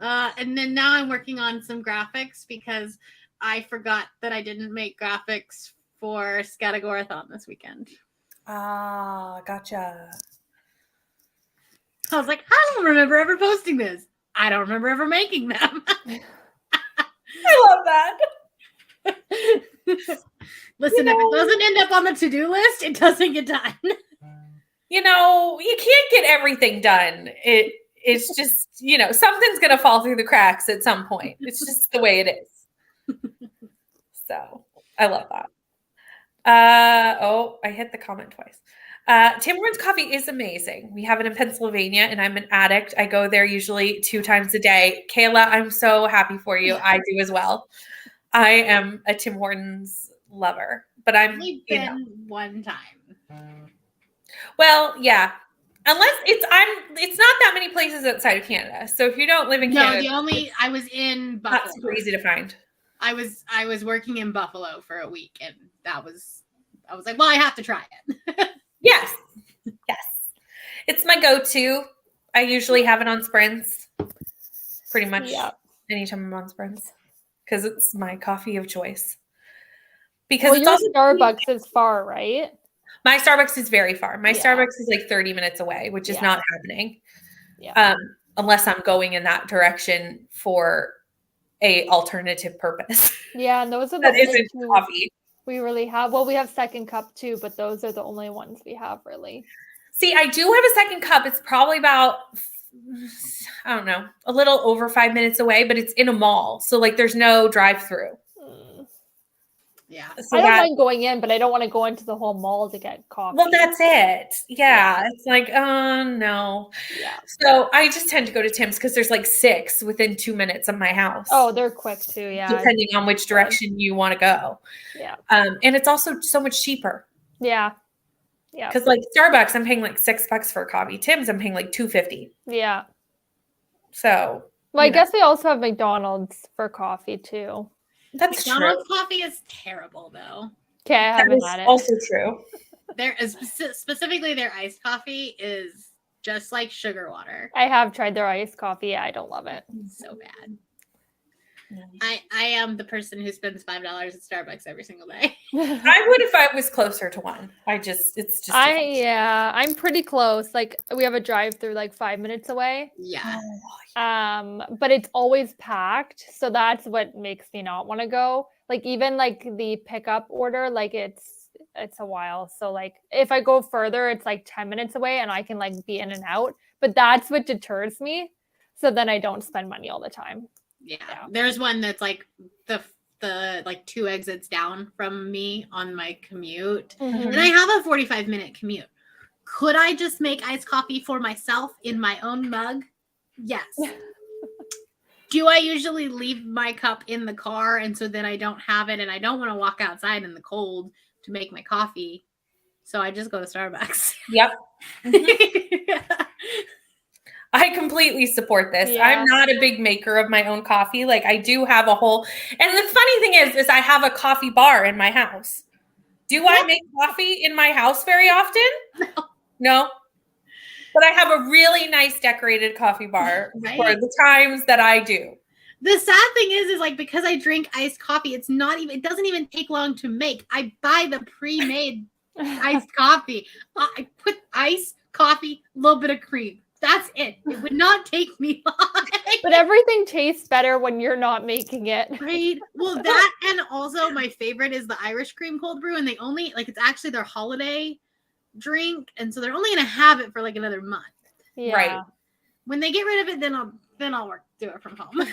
And then now I'm working on some graphics because I forgot that I didn't make graphics for Scatagorathon this weekend. Ah, gotcha. I was like, I don't remember ever posting this. I don't remember ever making them. I love that. Listen, if it doesn't end up on the to-do list, it doesn't get done. You know, you can't get everything done. It's just, you know, something's going to fall through the cracks at some point. It's just the way it is. So I love that. I hit the comment twice. Tim Hortons coffee is amazing. We have it in Pennsylvania and I'm an addict. I go there usually 2 times a day. Kayla, I'm so happy for you. I do as well. I am a Tim Hortons lover, but I'm been one time. Well, yeah. Unless it's not that many places outside of Canada. So if you don't live in Canada, I was in Buffalo. That's super easy to find. I was working in Buffalo for a week, and I was like, well, I have to try it. Yes. It's my go-to. I usually have it on sprints. Pretty much anytime I'm on sprints. Because it's my coffee of choice. Because it's also Starbucks is far, right? My Starbucks is very far. My Starbucks is like 30 minutes away, which is not happening. Yeah. Unless I'm going in that direction for a alternative purpose. Yeah, and those are that isn't coffee. We really have. Well, we have Second Cup too, but those are the only ones we have really. See, I do have a Second Cup. It's probably about, I don't know, a little over 5 minutes away, but it's in a mall. So like there's no drive-through. Yeah. So I don't mind going in, but I don't want to go into the whole mall to get coffee. Well, that's it. Yeah. It's like, oh, no. Yeah. So I just tend to go to Tim's because there's like 6 within 2 minutes of my house. Oh, they're quick too. Yeah. Depending on which direction you want to go. Yeah. And it's also so much cheaper. Yeah. Yeah. Because like Starbucks, I'm paying like $6 for a coffee. Tim's, I'm paying like $2.50. Yeah. So. Well, I guess they also have McDonald's for coffee too. That's McDonald's coffee is terrible, though. Okay, I haven't had it. Also true. There is specifically their iced coffee is just like sugar water. I have tried their iced coffee. Yeah, I don't love it. It's so bad. I am the person who spends $5 at Starbucks every single day. I would if I was closer to one. It's just too far. I'm pretty close. Like we have a drive-through like 5 minutes away. Yeah. But it's always packed, so that's what makes me not want to go. Like even like the pickup order, like it's a while. So like if I go further, it's like 10 minutes away and I can like be in and out. But that's what deters me. So then I don't spend money all the time. Yeah. There's one that's like the like 2 exits down from me on my commute. Mm-hmm. And I have a 45-minute commute. Could I just make iced coffee for myself in my own mug? Yes. Do I usually leave my cup in the car and so then I don't have it and I don't want to walk outside in the cold to make my coffee? So I just go to Starbucks. Yep. Mm-hmm. I completely support this. Yeah. I'm not a big maker of my own coffee. Like I do have a whole, and the funny thing is I have a coffee bar in my house. Do I make coffee in my house very often? No. But I have a really nice decorated coffee bar for the times that I do. The sad thing is like because I drink iced coffee, it doesn't even take long to make. I buy the pre-made iced coffee. I put ice, coffee, a little bit of cream. That's it. It would not take me long. But everything tastes better when you're not making it. Right. Well, that and also my favorite is the Irish cream cold brew. And they only it's actually their holiday drink. And so they're only going to have it for like another month. Yeah. Right. When they get rid of it, then I'll do it from home.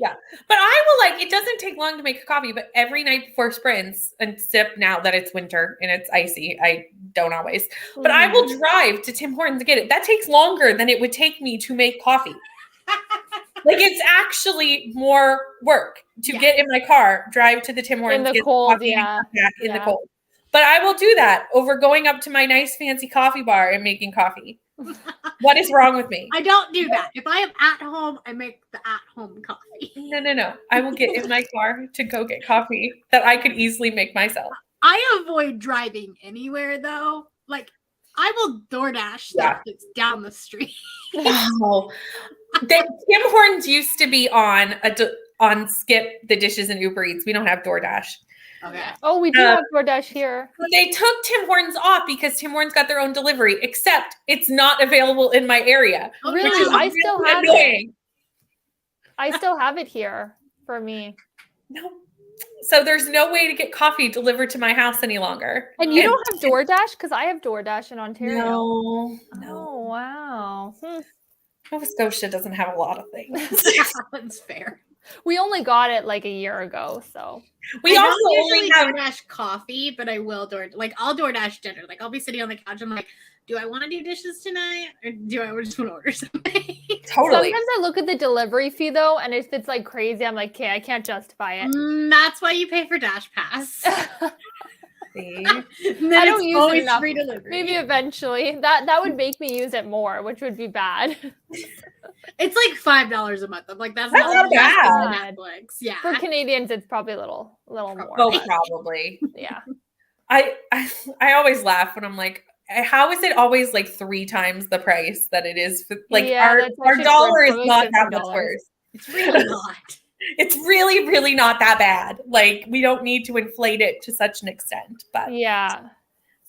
Yeah. But I will it doesn't take long to make a coffee, but every night before sprints and sip now that it's winter and it's icy, I don't always, but I will drive to Tim Hortons to get it. That takes longer than it would take me to make coffee. Like it's actually more work to get in my car, drive to the Tim Hortons, in the cold, the cold. But I will do that over going up to my nice fancy coffee bar and making coffee. What is wrong with me? I don't do that. If I am at home, I make the at-home coffee. No. I will get in my car to go get coffee that I could easily make myself. I avoid driving anywhere though. Like I will DoorDash stuff that's down the street. Oh. Tim Hortons used to be on Skip the Dishes and Uber Eats. We don't have DoorDash. Okay. Oh, we do have DoorDash here. They took Tim Hortons off because Tim Hortons got their own delivery, except it's not available in my area. Oh, really? I still have it. I still have it here for me. No. So there's no way to get coffee delivered to my house any longer. And you don't have DoorDash? Because I have DoorDash in Ontario. No. Oh, wow. Nova Scotia doesn't have a lot of things. That's fair. We only got it like a year ago, so we also only have DoorDash coffee, but I will I'll DoorDash dinner. Like I'll be sitting on the couch. I'm like, do I want to do dishes tonight, or do I just want to order something? Totally. Sometimes I look at the delivery fee though, and if it's like crazy, I'm like, okay, I can't justify it. That's why you pay for Dash Pass. I don't use it enough. Free delivery. Maybe eventually. That would make me use it more, which would be bad. It's like $5 a month. I'm like, that's not bad. Netflix. Yeah. For Canadians, it's probably a little more. Oh, probably. Yeah. I always laugh when I'm like, how is it always like 3 times the price that it is? Like our dollar is not that much worse. It's really not. It's really, really not that bad. Like we don't need to inflate it to such an extent, but yeah,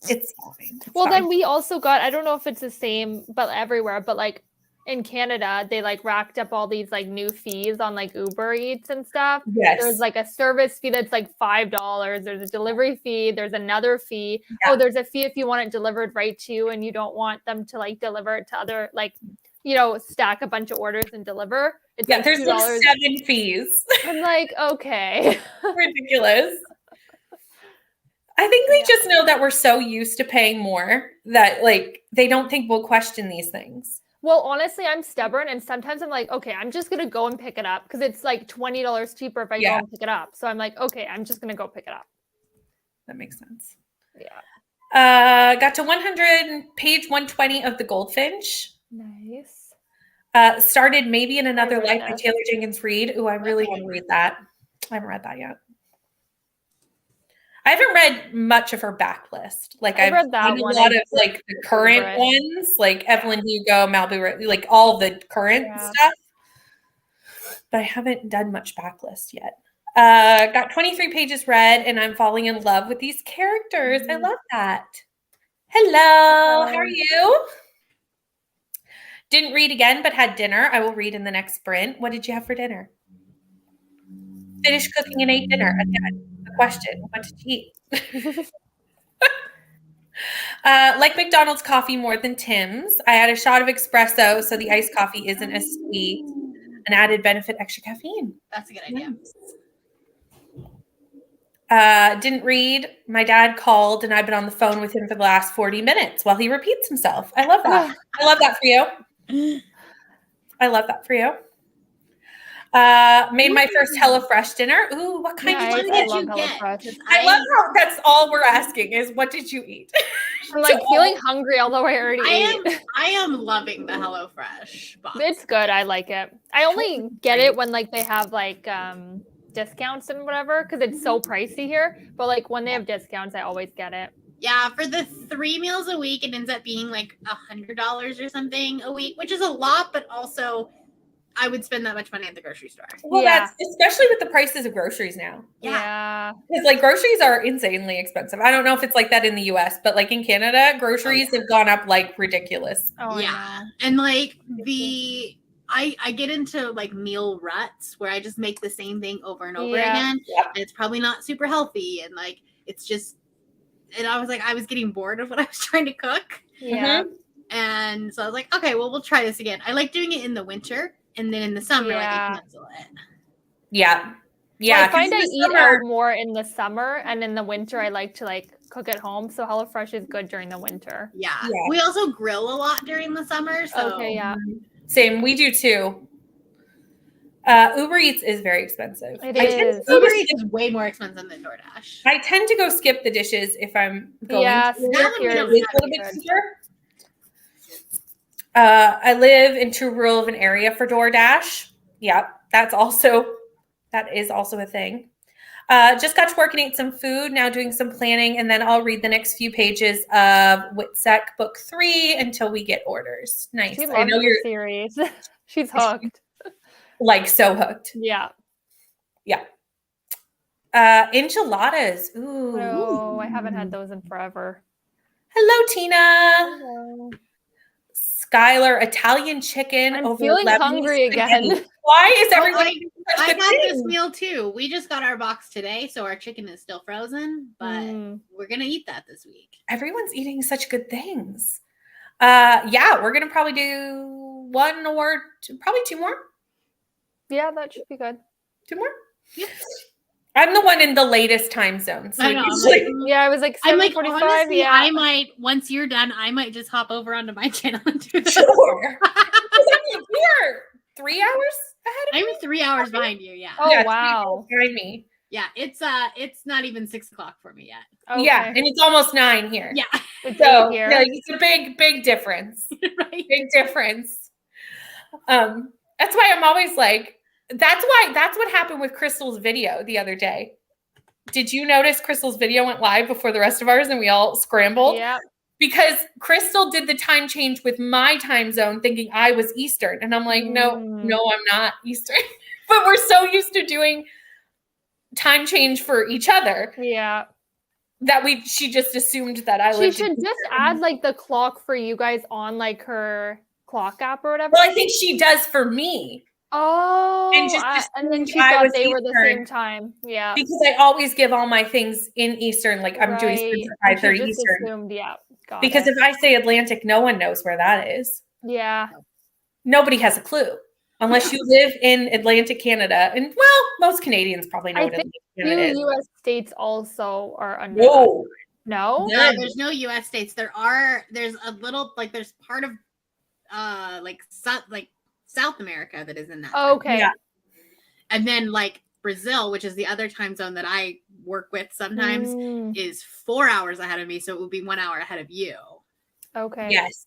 it's fine. Then we also got, I don't know if it's the same, but everywhere, but like in Canada, they like racked up all these like new fees on like Uber Eats and stuff. Yes. There's like a service fee that's like $5. There's a delivery fee. There's another fee. Yeah. Oh, there's a fee if you want it delivered right to you and you don't want them to like deliver it to other, like, stack a bunch of orders and deliver. It's like there's like 7 fees. I'm like, okay. Ridiculous. I think they just know that we're so used to paying more that like they don't think we'll question these things. Well, honestly, I'm stubborn, and sometimes I'm like, okay, I'm just gonna go and pick it up because it's like $20 cheaper if I go and pick it up. So I'm like, okay, I'm just gonna go pick it up. That makes sense. Yeah. Got to 100, page 120 of The Goldfinch. Nice. Started Maybe in Another Life by Taylor Jenkins Reid. Ooh, I really want to read that. I haven't read that yet. I haven't read much of her backlist. Like I've read that one. A lot of like the current ones, like Evelyn Hugo, Malibu, like all the current stuff. but I haven't done much backlist yet. Got 23 pages read, and I'm falling in love with these characters. I love that. Hello, how are you? Didn't read again, but had dinner. I will read in the next sprint. What did you have for dinner? Finished cooking and ate dinner. Again, the question, what did you eat? Like McDonald's coffee more than Tim's. I had a shot of espresso, so the iced coffee isn't as sweet. An added benefit, extra caffeine. That's a good idea. Didn't read. My dad called, and I've been on the phone with him for the last 40 minutes while he repeats himself. I love that. I love that for you. I love that for you. Made my first HelloFresh dinner. Ooh, what kind of dinner did you get? I love how that's all we're asking is what did you eat? I'm like feeling hungry, although I already ate. I am loving the HelloFresh box. It's good. I like it. I only get it when like they have like discounts and whatever because it's so pricey here. But like when they have discounts, I always get it. Yeah, for the 3 meals a week, it ends up being like $100 or something a week, which is a lot, but also I would spend that much money at the grocery store. Well, that's especially with the prices of groceries now. Yeah. Because like groceries are insanely expensive. I don't know if it's like that in the US, but like in Canada, groceries have gone up like ridiculous. Oh yeah. And like I get into like meal ruts where I just make the same thing over and over again. Yep. And it's probably not super healthy. And like it's just, and I was like, I was getting bored of what I was trying to cook. Yeah. And so I was like, okay, well, we'll try this again. I like doing it in the winter. And then in the summer, like I cancel it. Yeah. Yeah. Well, I find I eat out more in the summer, and in the winter I like to like cook at home. So HelloFresh is good during the winter. Yeah. We also grill a lot during the summer. So okay, yeah. Same. We do too. Uber Eats is very expensive. It is. Uber Eats is way more expensive than DoorDash. I tend to go skip the dishes if I'm going. Yeah, to a little bit cheaper. I live in too rural of an area for DoorDash. Yeah, that is also a thing. Just got to work and ate some food. Now doing some planning, and then I'll read the next few pages of Witsec book 3 until we get orders. Nice. She loves the series. She's hooked. Like so hooked. Yeah. Yeah. Enchiladas. Ooh. No, I haven't had those in forever. Hello, Tina. Hello. Skylar, Italian chicken. I'm feeling hungry again. Why is everybody? I got this meal too. We just got our box today, so our chicken is still frozen, but we're gonna eat that this week. Everyone's eating such good things. Yeah, we're gonna probably do one or probably 2 more. Yeah, that should be good. 2 more? Yep. I'm the one in the latest time zone. So I was like 7:45. Honestly, yeah. I might, once you're done, I might just hop over onto my channel and do this. Sure. We are 3 hours ahead of I'm 3 hours behind you, yeah. Oh, yeah, wow. Behind me. Yeah, it's not even 6 o'clock for me yet. Okay. Yeah, and it's almost 9 here. Yeah. So yeah, it's a big difference. Right. Big difference. That's why I'm always like, that's what happened with Crystal's video the other day. Did you notice Crystal's video went live before the rest of ours and we all scrambled? Yeah. Because Crystal did the time change with my time zone thinking I was Eastern. And I'm like, no, I'm not Eastern. But we're so used to doing time change for each other. Yeah. That she just assumed that I lived. She should just add like the clock for you guys on like her clock app or whatever. Well, I think she does for me. Oh, and then she thought they were the same time. Yeah. Because I always give all my things in Eastern, like I'm doing 5:30 Eastern. Assumed, yeah. Because if I say Atlantic, no one knows where that is. Yeah. Nobody has a clue. Unless you live in Atlantic Canada. And well, most Canadians probably know what Atlantic Canada is. US states also are under. No. No? No, there's no US states. There's a little, like there's part of South America that is in that. Okay. Yeah. And then like Brazil, which is the other time zone that I work with sometimes, is 4 hours ahead of me. So it would be 1 hour ahead of you. Okay. Yes.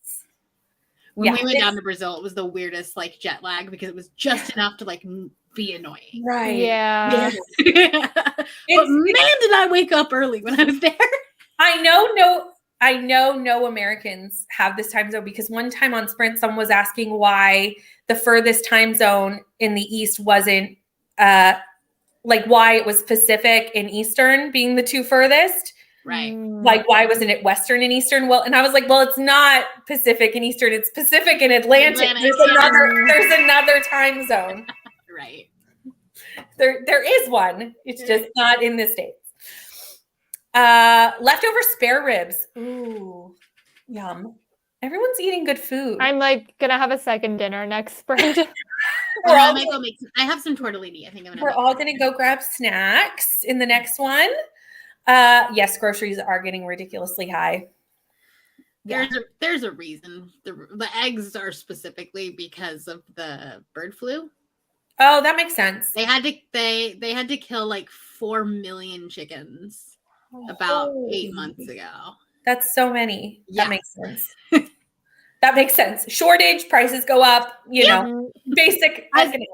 When we went down to Brazil, it was the weirdest like jet lag because it was just enough to like be annoying. Right. Yeah. But man, did I wake up early when I was there. I know I know no Americans have this time zone because one time on Sprint, someone was asking why the furthest time zone in the East wasn't like why it was Pacific and Eastern being the two furthest. Right. Like, why wasn't it Western and Eastern? Well, and I was like, well, it's not Pacific and Eastern. It's Pacific and Atlantic. There's another time zone. Right. There is one. It's just not in the States. Leftover spare ribs. Ooh, yum. Everyone's eating good food. I'm like gonna have a second dinner next spring. I have some tortellini. I think we're all gonna go grab snacks in the next one. Yes, groceries are getting ridiculously high. There's a reason. The eggs are specifically because of the bird flu. Oh, that makes sense. They had to kill like 4 million chickens about 8 months ago. That's so many. Yeah. That makes sense. That makes sense. Shortage, prices go up, you know, basic.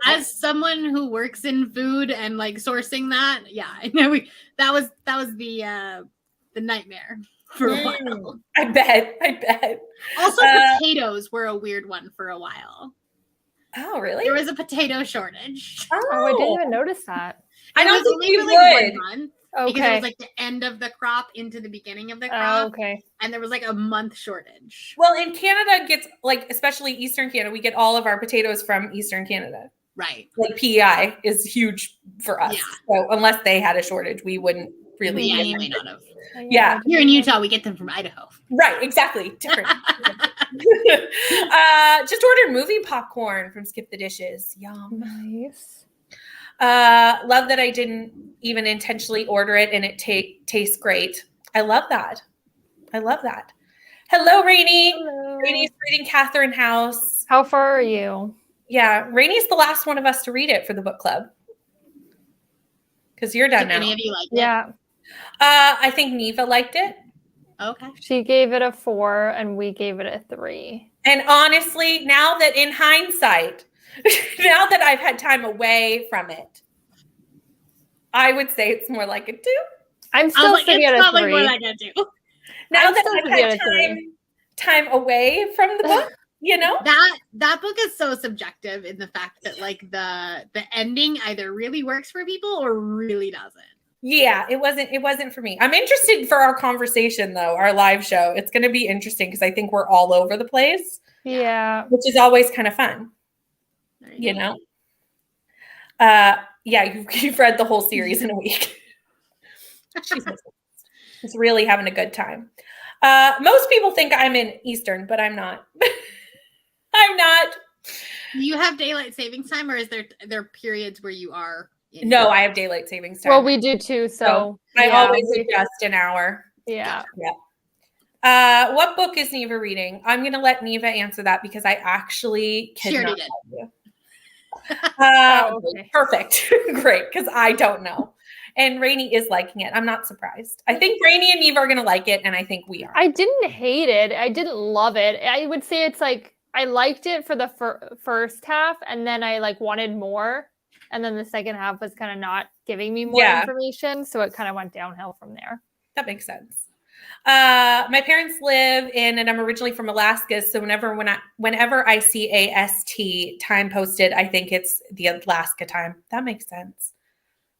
As someone who works in food and like sourcing that, yeah, I know that was the nightmare for a while. I bet. Also, potatoes were a weird one for a while. Oh, really? There was a potato shortage. Oh, I didn't even notice that. I don't think we would. 1 month. Okay. Because it was like the end of the crop into the beginning of the crop. Oh, okay. And there was like a month shortage. Well, in Canada gets like, especially Eastern Canada, we get all of our potatoes from Eastern Canada. Right. Like PEI is huge for us. Yeah. So unless they had a shortage, we wouldn't really. Yeah, you may not have. Yeah. Here in Utah, we get them from Idaho. Right. Exactly. Different. Just ordered movie popcorn from Skip the Dishes. Yum. Nice. Love that I didn't even intentionally order it and it tastes great. I love that. Hello, Rainy. Hello. Rainy's reading Catherine House. How far are you? Yeah, Rainy's the last one of us to read it for the book club. Because you're done now. Any of you like it? Yeah. I think Neva liked it. Okay. She gave it a 4 and we gave it a 3. And honestly, now that in hindsight, now that I've had time away from it, I would say it's more like a 2. I'm still sitting at a 3. Probably more like a 2. Now that I've had time away from the book, you know? That book is so subjective in the fact that like the ending either really works for people or really doesn't. Yeah, it wasn't for me. I'm interested for our conversation though, our live show. It's going to be interesting because I think we're all over the place. Yeah. Which is always kind of fun. You know? Yeah, you've read the whole series in a week. She's really having a good time. Most people think I'm in Eastern, but I'm not. I'm not. Do you have daylight savings time, or is there periods where you are? No, I have daylight savings time. Well, we do too. So I always adjust an hour. Yeah. What book is Neva reading? I'm going to let Neva answer that because I actually cannot tell you. Okay. Perfect. Great. Because I don't know. And Rainy is liking it. I'm not surprised. I think Rainy and Neva are going to like it. And I think we are. I didn't hate it. I didn't love it. I would say it's like, I liked it for the first half. And then I like wanted more. And then the second half was kind of not giving me more information. So it kind of went downhill from there. That makes sense. My parents live in, and I'm originally from Alaska. So whenever I see AST time posted, I think it's the Alaska time. That makes sense.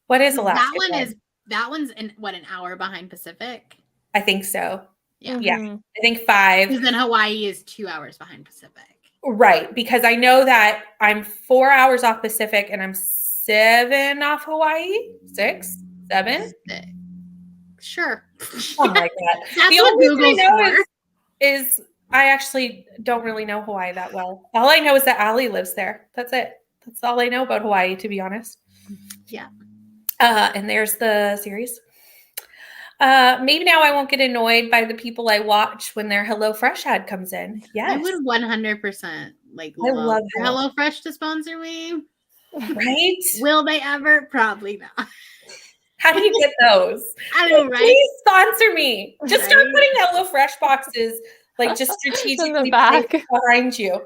What is Alaska? That one's an hour behind Pacific. I think so. Yeah. Yeah. I think 5. Because then Hawaii is 2 hours behind Pacific. Right. Because I know that I'm 4 hours off Pacific and I'm 7 off Hawaii. 6, 7. Sure. Something like that. That's the only thing I know is I actually don't really know Hawaii that well. All I know is that Allie lives there. That's it. That's all I know about Hawaii, to be honest. Yeah. And there's the series. Maybe now I won't get annoyed by the people I watch when their HelloFresh ad comes in. Yes. I would 100% love HelloFresh to sponsor me. Right? Will they ever? Probably not. How do you get those? I know, right? Please sponsor me. Just start putting HelloFresh boxes like just strategically behind you.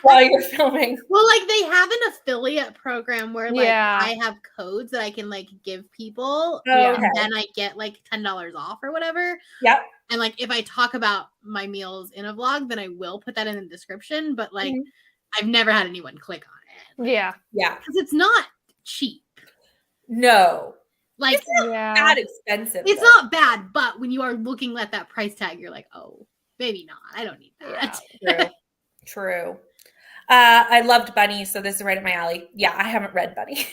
while you're filming. Well, like they have an affiliate program where like Yeah. I have codes that I can like give people, Yeah. Okay. and then I get like $10 off or whatever. Yep. And like if I talk about my meals in a vlog, then I will put that in the description. But like Mhm. I've never had anyone click on it. Yeah. Yeah. Because it's not cheap. No. Like Yeah. Bad expensive. it's though. not bad, but when you are looking at that price tag, you're like, oh, maybe not. I don't need that. True. True. I loved Bunny, so this is right up my alley. Yeah, I haven't read Bunny.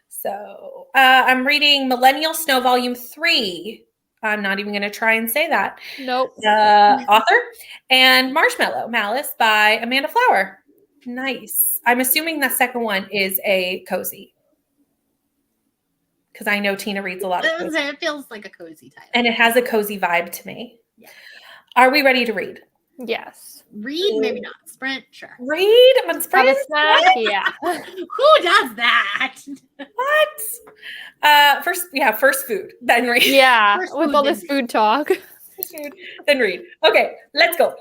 So I'm reading Millennial Snow Volume 3. I'm not even going to try and say that. Nope. Author. And Marshmallow Malice by Amanda Flower. Nice. I'm assuming the second one is a cozy. Because I know Tina reads a lot of cozy. It feels like a cozy title. And it has a cozy vibe to me. Yeah. Are we ready to read? Yes. Read, maybe not. Sprint, sure. Read? I'm on Have sprint? a snack? Yeah. Who does that? What? First food, then read. Yeah. First With food, all then this read. food talk. Then read. Okay, let's go.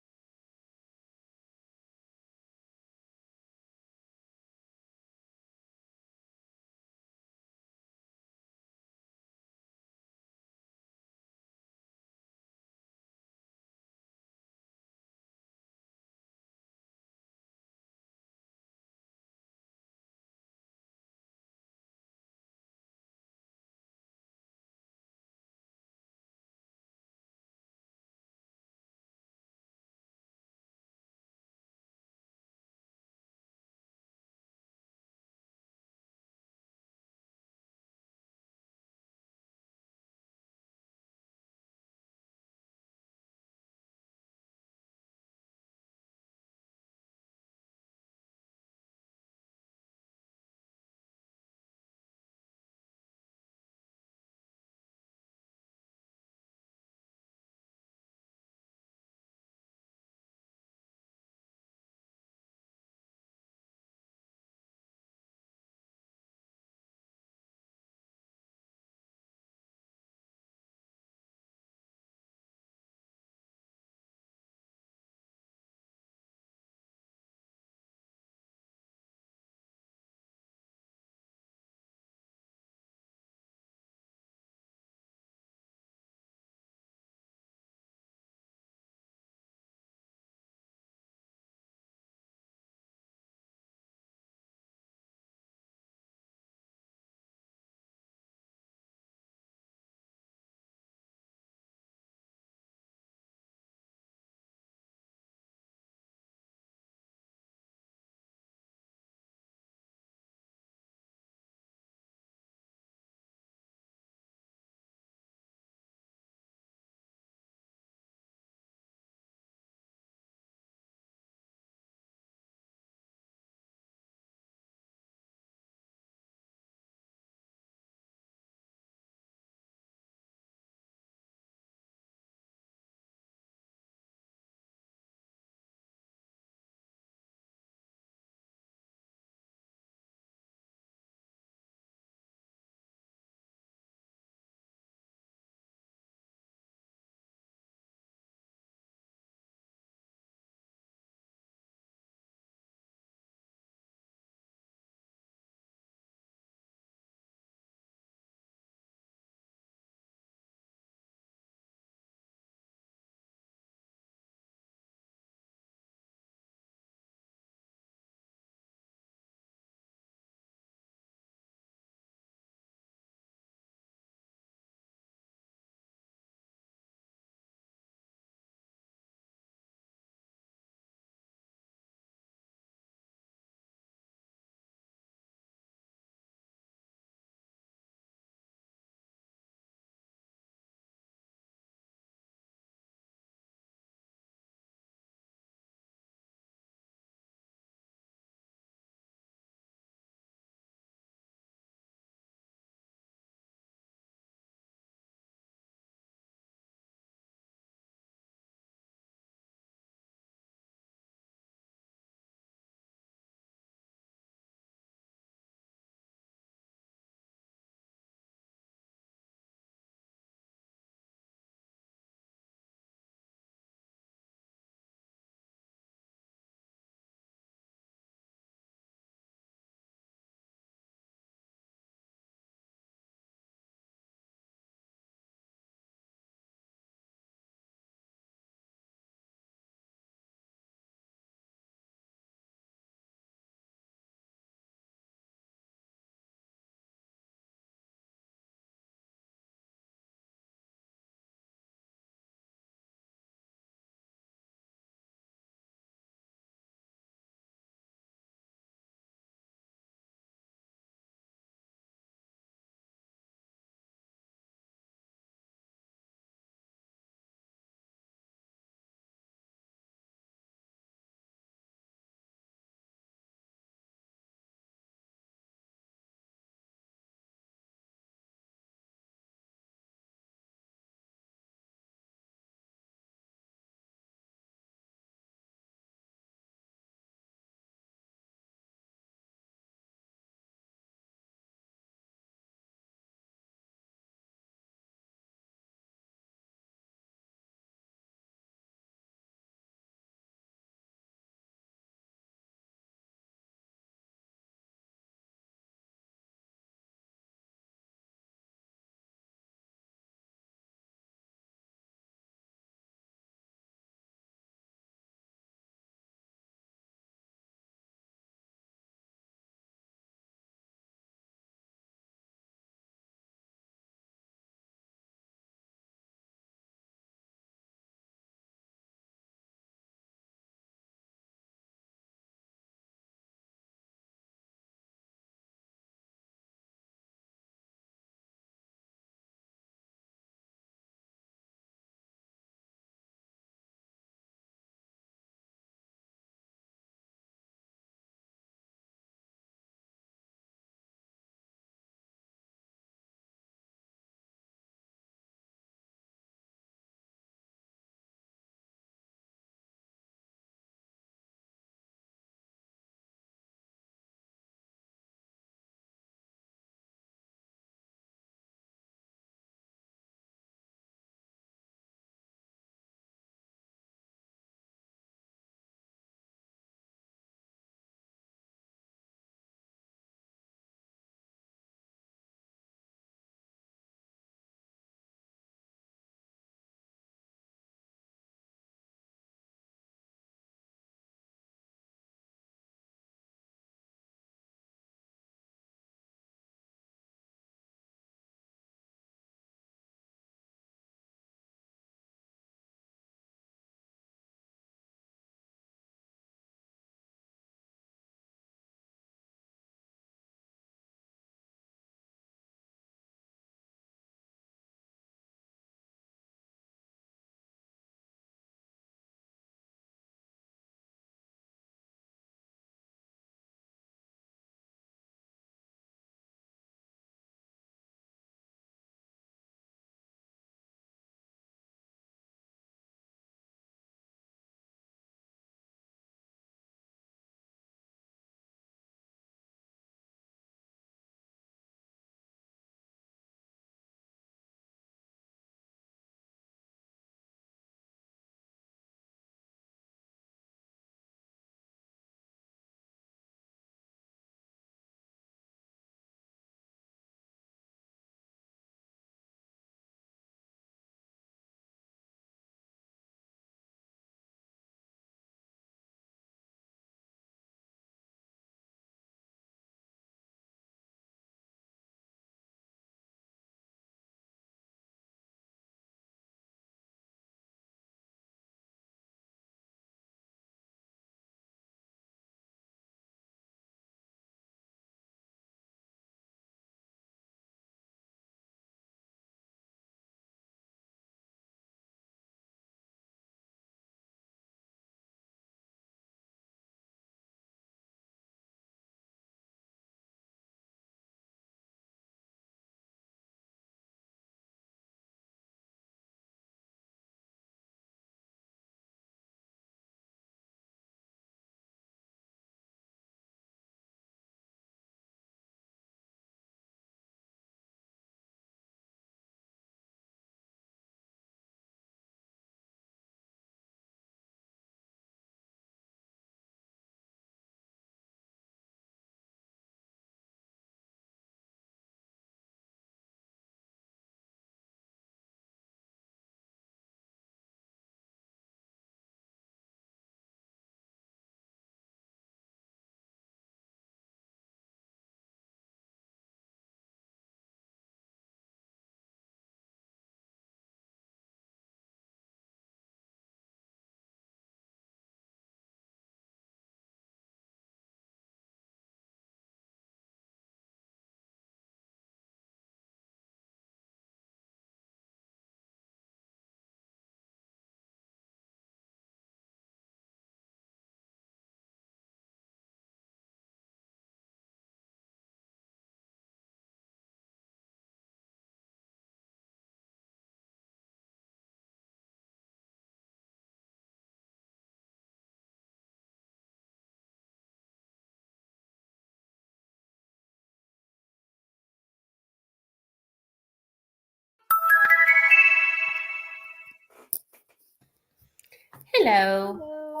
Hello. Hello.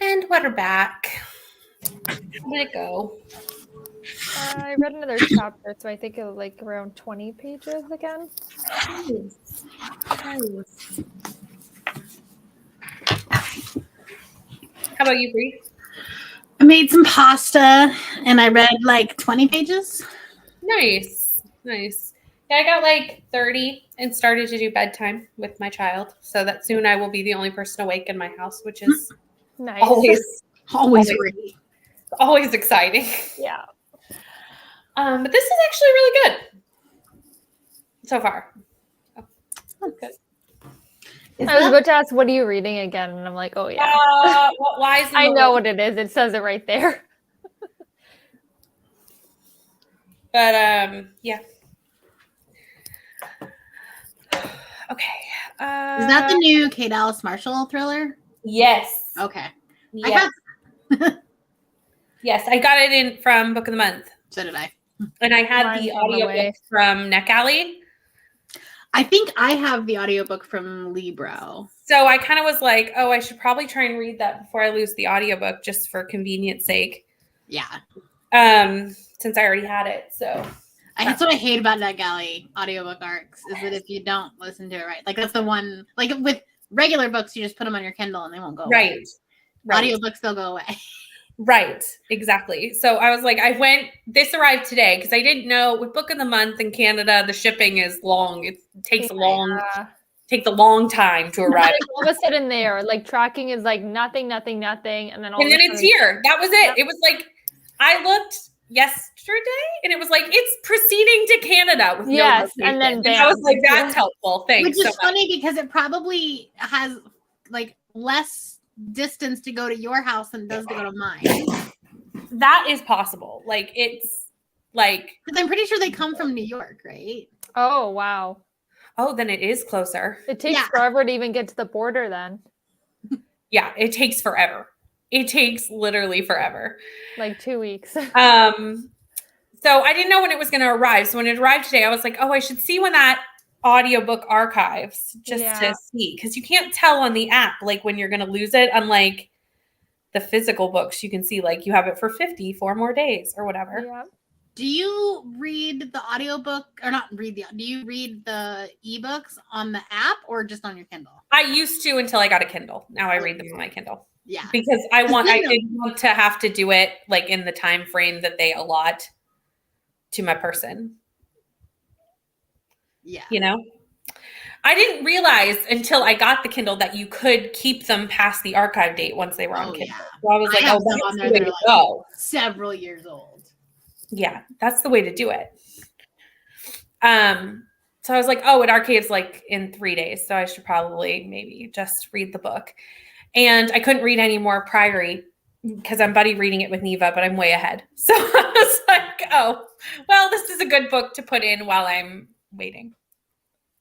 And we're back. Where did it go? I read another chapter, so I think it was like around 20 pages again. Nice. Nice. How about you, Bree? I made some pasta and I read like 20 pages. Nice. Nice. Yeah, I got like 30 and started to do bedtime with my child. So that soon I will be the only person awake in my house, which is Nice. Always great. always exciting. Yeah. But this is actually really good so far. Oh, good. I was about to ask, what are you reading again? And I'm like, oh yeah. Why is I know what it is. It says it right there. But yeah. Okay. Is that the new Kate Alice Marshall thriller? Yes. Okay. Yes. Yes, I got it in from Book of the Month. So did I. And I had Mine's the on the way. audiobook from NetGalley. I think I have the audiobook from Libro. So I kind of was like, oh, I should probably try and read that before I lose the audiobook just for convenience sake. Yeah. Since I already had it. So That's what I hate about NetGalley audiobook arcs is that if you don't listen to it right, like that's the one, like with regular books, you just put them on your Kindle and they won't go away. Right. Audiobooks, they'll go away. Right. Exactly. So I was like, this arrived today because I didn't know with Book of the Month in Canada, the shipping is long. It takes a long time to arrive. Like all of a sudden there, like tracking is like nothing, and then it's here. That was it. Yep. It was like, I looked yesterday and it was like, it's proceeding to Canada with no location. And then bam. And I was like, that's helpful. Thanks. Which is funny because it probably has like less distance to go to your house than it does to go to mine. That is possible. Like it's like, because I'm pretty sure they come from New York, right? Oh wow. Oh, then it is closer. It takes forever to even get to the border then. Yeah, it takes forever. It takes literally forever. Like 2 weeks. So I didn't know when it was going to arrive. So when it arrived today, I was like, oh, I should see when that audiobook archives just to see. Because you can't tell on the app, like when you're going to lose it. Unlike the physical books, you can see like you have it for 54 more days or whatever. Yeah. Do you read the audiobook or not read do you read the ebooks on the app or just on your Kindle? I used to until I got a Kindle. Now I read them on my Kindle. Yeah. Because I didn't want to have to do it like in the time frame that they allot to my person. Yeah. You know? I didn't realize until I got the Kindle that you could keep them past the archive date once they were on Kindle. Yeah. So I was like, that's the way to go. Several years old. Yeah, that's the way to do it. So I was like, oh, it archives like in 3 days. So I should probably maybe just read the book. And I couldn't read any more Priory because I'm buddy reading it with Neva, but I'm way ahead. So I was like, oh, well, this is a good book to put in while I'm waiting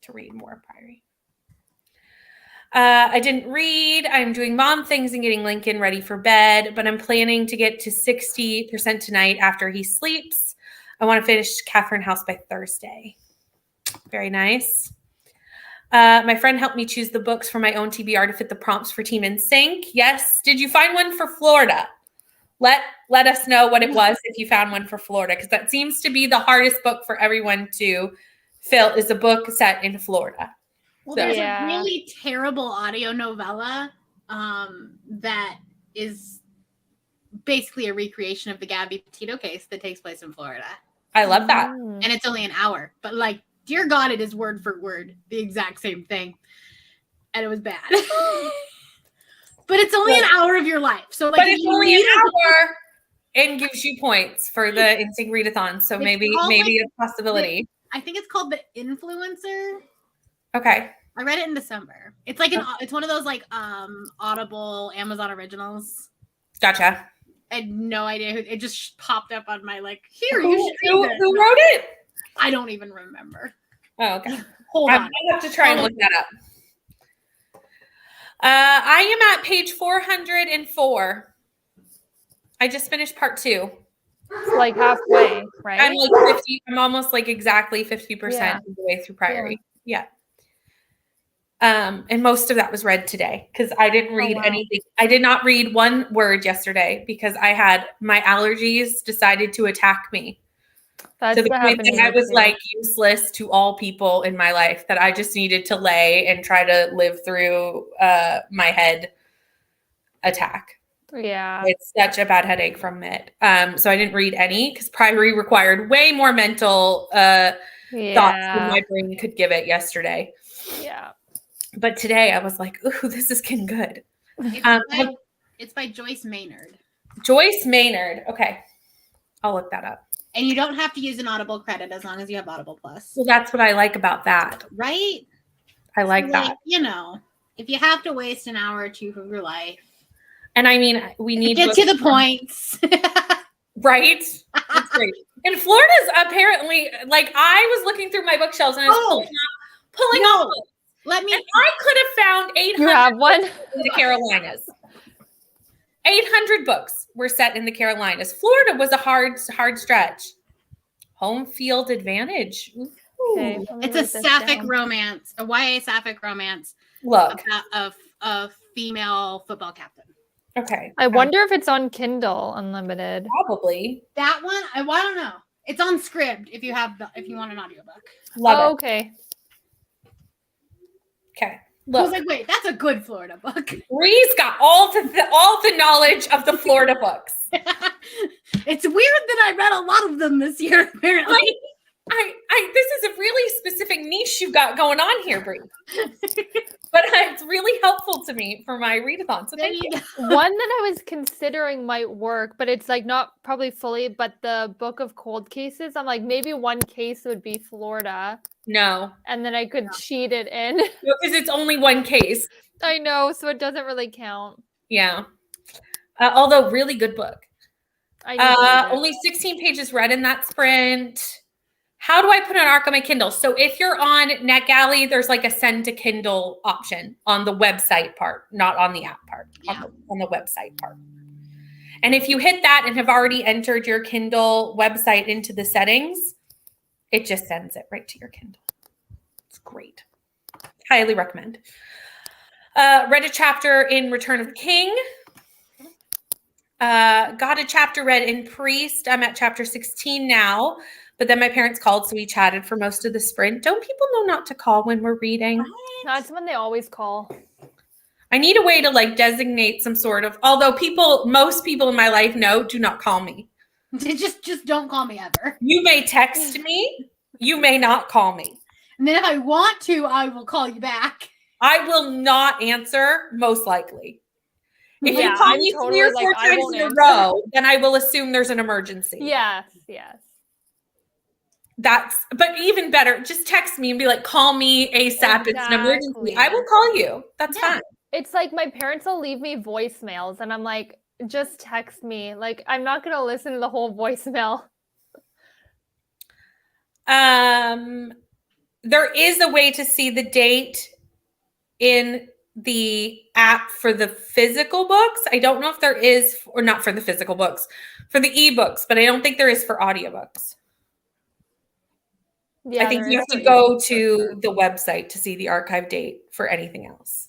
to read more Priory. I didn't read. I'm doing mom things and getting Lincoln ready for bed, but I'm planning to get to 60% tonight after he sleeps. I want to finish Catherine House by Thursday. Very nice. My friend helped me choose the books for my own TBR to fit the prompts for Team NSYNC. Yes. Did you find one for Florida? Let us know what it was if you found one for Florida, because that seems to be the hardest book for everyone to fill is a book set in Florida. Well, there's a really terrible audio novella that is basically a recreation of the Gabby Petito case that takes place in Florida. I love that. And it's only an hour. But like, dear God, it is word for word the exact same thing. And it was bad. But it's only an hour of your life. So like, but it's only an hour and gives you points for the NSYNC readathon. So maybe it's a possibility. I think it's called The Influencer. Okay. I read it in December. It's like it's one of those like Audible Amazon originals. Gotcha. I had no idea it just popped up on my like here. You should read this. Who wrote it? I don't even remember. Oh, okay. Hold on. I have to try and look that up. I am at page 404. I just finished part 2. It's like halfway, right? I'm like 50. I'm almost like exactly 50% of the way through Priory. Yeah. And most of that was read today because I didn't read anything. I did not read one word yesterday because I had my allergies decided to attack me. That's to the point that I was like useless to all people in my life, that I just needed to lay and try to live through my head attack. Yeah. It's such a bad headache from it. So I didn't read any because primary required way more mental thoughts than my brain could give it yesterday. Yeah. But today I was like, ooh, this is getting good. It's by Joyce Maynard. Joyce Maynard. Okay. I'll look that up. And you don't have to use an Audible credit as long as you have Audible Plus. Well, that's what I like about that. Right? I like that. You know, if you have to waste an hour or two of your life. And I mean, we need to get to the points. Right? That's great. And Florida's apparently, like, I was looking through my bookshelves and I was pulling out books. Let me. And I could have found 800 You have one? in the Carolinas. 800 books were set in the Carolinas. Florida was a hard stretch. Home field advantage. Okay, it's a sapphic romance, a YA sapphic romance. Look. About a female football captain. Okay. I wonder if it's on Kindle Unlimited. Probably. That one, I don't know. It's on Scribd if you want an audiobook. Love it. Okay. Okay. Look. I was like, wait, that's a good Florida book. Bree's got all the knowledge of the Florida books. It's weird that I read a lot of them this year, apparently. This is a really specific niche you've got going on here, Bree. But it's really helpful to me for my readathon. So thank you. One that I was considering might work, but it's like not probably fully, but the Book of Cold Cases. I'm like, maybe one case would be Florida. No. And then I could cheat it in. Because it's only one case. I know, so it doesn't really count. Yeah. Although, really good book. Only 16 pages read in that sprint. How do I put an ARC on my Kindle? So if you're on NetGalley, there's like a send to Kindle option on the website part, not on the app part, on the website part. And if you hit that and have already entered your Kindle website into the settings, it just sends it right to your Kindle. It's great. Highly recommend. Read a chapter in Return of the King. Got a chapter read in Priest. I'm at chapter 16 now. But then my parents called, so we chatted for most of the sprint. Don't people know not to call when we're reading? That's when they always call. I need a way to like designate some sort of, although most people in my life know, do not call me. Just don't call me ever. You may text me. You may not call me. And then if I want to, I will call you back. I will not answer, most likely. If you call me totally 3 or 4 times in a row, then I will assume there's an emergency. Yes. But even better, just text me and be like, call me ASAP. Exactly. It's an emergency. I will call you. That's fine. It's like my parents will leave me voicemails and I'm like, just text me. Like, I'm not going to listen to the whole voicemail. There is a way to see the date in the app for the physical books. I don't know if there is, or not for the physical books, for the ebooks, but I don't think there is for audiobooks. Yeah, I think you have to go to the website to see the archive date for anything else.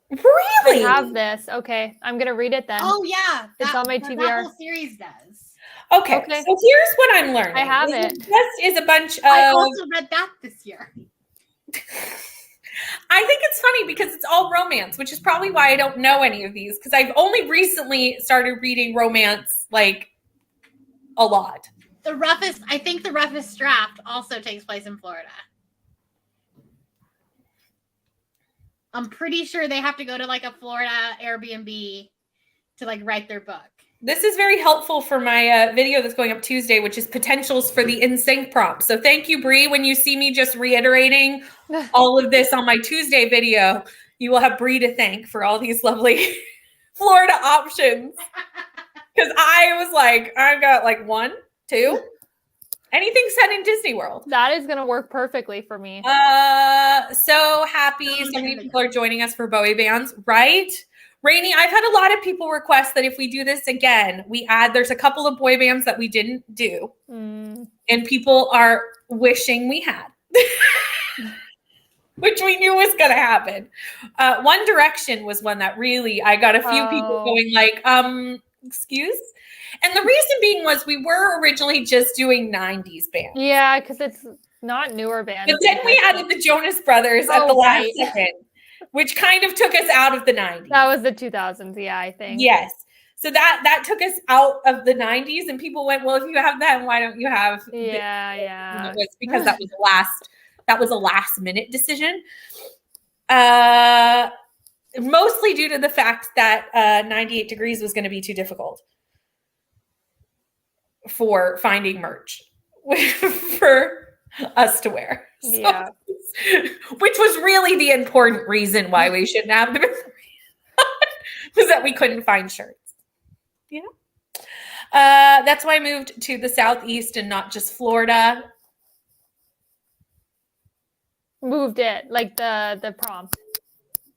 Really? I have this. Okay. I'm going to read it then. Oh, yeah. It's on my TBR. That whole series does. Okay. So here's what I'm learning. I have it. This is a bunch of... I also read that this year. I think it's funny because it's all romance, which is probably why I don't know any of these, because I've only recently started reading romance, like, a lot. I think the roughest draft also takes place in Florida. I'm pretty sure they have to go to like a Florida Airbnb to like write their book. This is very helpful for my video that's going up Tuesday, which is potentials for the InSync prompt. So thank you, Bree. When you see me just reiterating all of this on my Tuesday video, you will have Bree to thank for all these lovely Florida options. Because I was like, I've got like 1, 2, anything set in Disney World. That is going to work perfectly for me. So happy so many people are joining us for Bowie bands, right? Rainey, I've had a lot of people request that if we do this again, there's a couple of boy bands that we didn't do. And people are wishing we had. which we knew was going to happen. One Direction was one that really, I got a few people going like, excuse? And the reason being was we were originally just doing 90s bands. Yeah, because it's not newer bands. But then we added the Jonas Brothers at the last second, which kind of took us out of the 90s. That was the 2000s, yeah, I think. Yes. So that took us out of the 90s, and people went, well, if you have that, why don't you have Yeah. And it was because that was a last minute decision. Mostly due to the fact that 98 Degrees was going to be too difficult for finding merch for us to wear. Yeah. Which was really the important reason why we shouldn't have them. Was that we couldn't find shirts. Yeah. That's why I moved to the Southeast and not just Florida. Moved it, like the prompt.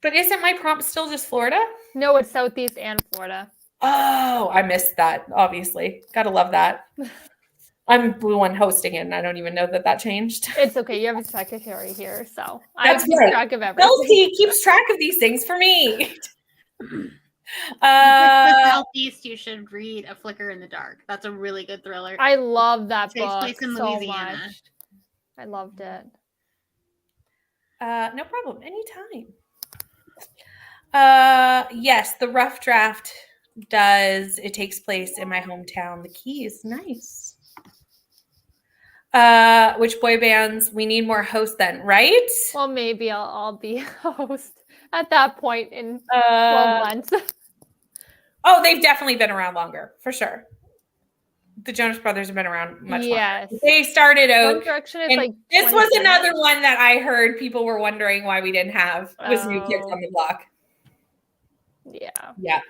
But isn't my prompt still just Florida? No, it's Southeast and Florida. Oh, I missed that, obviously. Gotta love that. I'm the one hosting it, and I don't even know that changed. It's okay. You have a secretary here, so That's I keep track of everything. Kelsey keeps track of these things for me. The Southeast, you should read A Flicker in the Dark. That's a really good thriller. I love that Takes book place in so Louisiana. much. I loved it. No problem. Anytime. Yes, the Rough Draft it takes place in my hometown. The Keys. Nice. Which boy bands? We need more hosts then, right? Well, maybe I'll be host at that point in 12 months. Oh, they've definitely been around longer, for sure. The Jonas Brothers have been around much longer. They started out. One Direction is like this was another one that I heard people were wondering why we didn't have was New Kids on the Block. Yeah.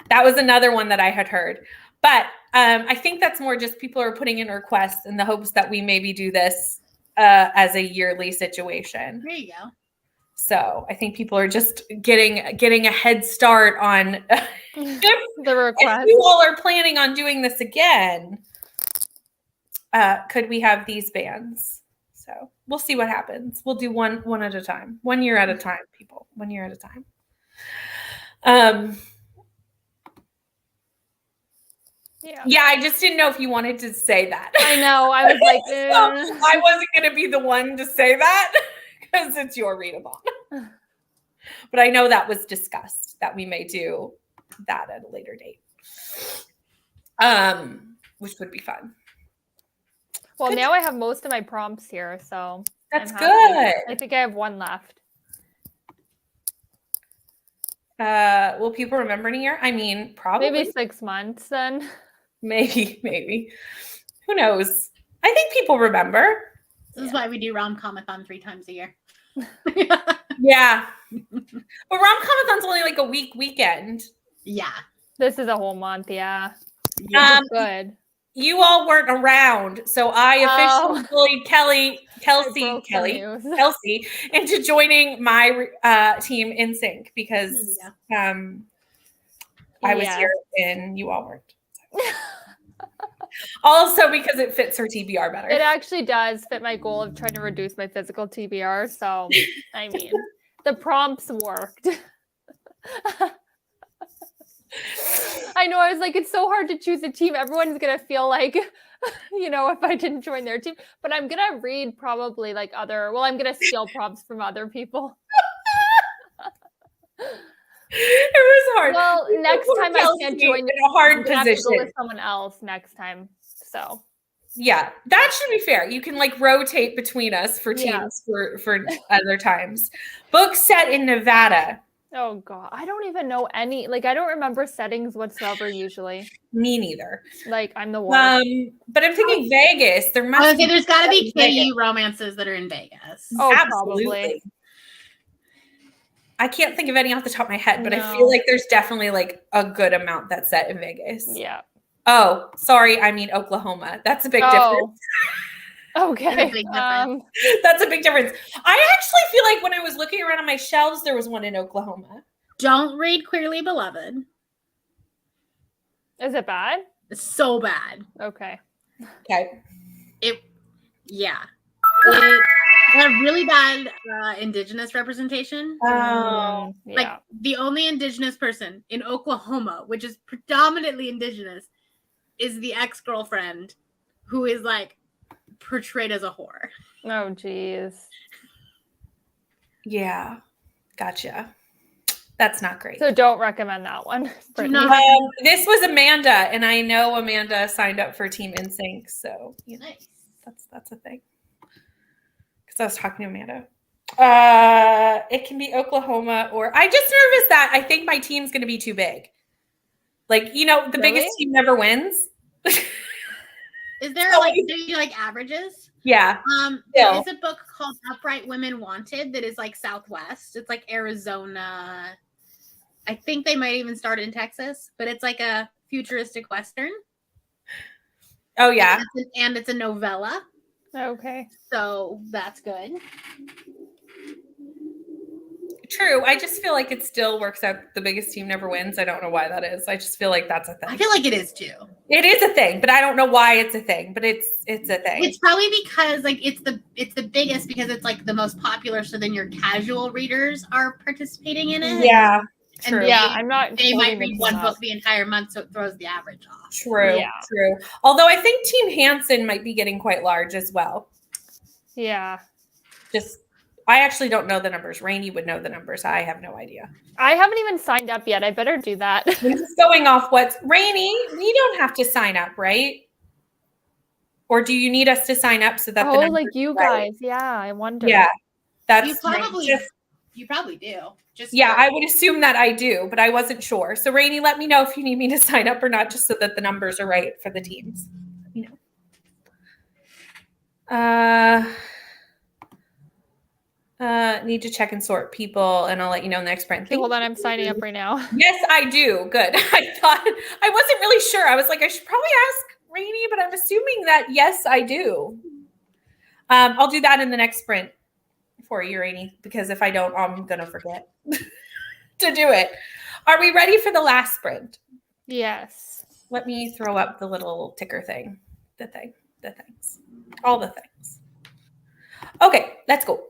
That was another one that I had heard. But I think that's more just people are putting in requests in the hopes that we maybe do this as a yearly situation. There you go. So I think people are just getting a head start on the request. If you all are planning on doing this again, could we have these bands? So we'll see what happens. We'll do one at a time, 1 year at a time, people. 1 year at a time. Yeah, I just didn't know if you wanted to say that. I know. I was like, so I wasn't going to be the one to say that because it's your read-along. But I know that was discussed that we may do that at a later date, which would be fun. Well, good. Now I have most of my prompts here, so that's good. I think I have one left. Will people remember in a year? I mean, probably. Maybe 6 months then. Maybe. Who knows? I think people remember. This is why we do rom-comathon 3 times a year. Yeah. But rom-comathon's only like a weekend. Yeah. This is a whole month, yeah. Good. You all weren't around, so I officially bullied Kelsey into joining my team NSYNC because I was here and you all weren't. Also because it fits her TBR better. It actually does fit my goal of trying to reduce my physical TBR. So, I mean, the prompts worked. I know. I was like, it's so hard to choose a team. Everyone's going to feel like, if I didn't join their team. But I'm going to read probably like I'm going to steal prompts from other people. It was hard. Well, next time I can't join in a hard position. I have to go with someone else next time. So yeah, that should be fair. You can like rotate between us for teams for other times. Book set in Nevada. Oh God, I don't even know any. Like, I don't remember settings whatsoever. Usually, me neither. Like, I'm the one. But I'm thinking Vegas. There's got to be KU romances that are in Vegas. Oh, absolutely. Probably. I can't think of any off the top of my head, but I feel like there's definitely like a good amount that's set in Vegas. Yeah. Oh, sorry. I mean, Oklahoma. That's a big difference. Okay. That's a big difference. I actually feel like when I was looking around on my shelves, there was one in Oklahoma. Don't read Queerly Beloved. Is it bad? It's so bad. Okay. Okay. They have really bad indigenous representation. Oh, Like the only indigenous person in Oklahoma, which is predominantly indigenous, is the ex-girlfriend who is like portrayed as a whore. Oh, geez. yeah. Gotcha. That's not great. So don't recommend that one. This was Amanda, and I know Amanda signed up for Team NSYNC, so you know, Nice. that's a thing. Because I was talking to Amanda. It can be Oklahoma, or I just nervous that I think my team's going to be too big. Like, you know, the biggest team never wins. Is there like, do you like averages? Yeah. There is a book called Upright Women Wanted that is like Southwest. It's like Arizona. I think they might even start in Texas, but it's like a futuristic Western. Oh, yeah. And it's a novella. Okay. So that's good. True. I just feel like it still works out. The biggest team never wins. I don't know why that is. I just feel like that's a thing. I feel like it is too. It is a thing, but I don't know why it's a thing, but it's a thing. It's probably because like it's the biggest because it's like the most popular. So then your casual readers are participating in it. Yeah. True. And I'm not. They might read one book the entire month, so it throws the average off. True. Yeah. True. Although I think Team Hansen might be getting quite large as well. Yeah. I actually don't know the numbers. Rainey would know the numbers. I have no idea. I haven't even signed up yet. I better do that. I'm just going off what's Rainey. We don't have to sign up, right? Or do you need us to sign up so that the numbers like you guys? Yeah, I wonder. Yeah, that's you probably do. I would assume that I do, but I wasn't sure. So Rainey, let me know if you need me to sign up or not, just so that the numbers are right for the teams. Let me know. Need to check and sort people, and I'll let you know in the next sprint. Okay, hold on, I'm signing up right now. Yes, I do. Good. I thought I wasn't really sure. I was like, I should probably ask Rainey, but I'm assuming that yes, I do. I'll do that in the next sprint for you, Rainey, because if I don't, I'm gonna forget to do it. Are we ready for the last sprint? Yes. Let me throw up the little ticker thing. The things. All the things. Okay, let's go.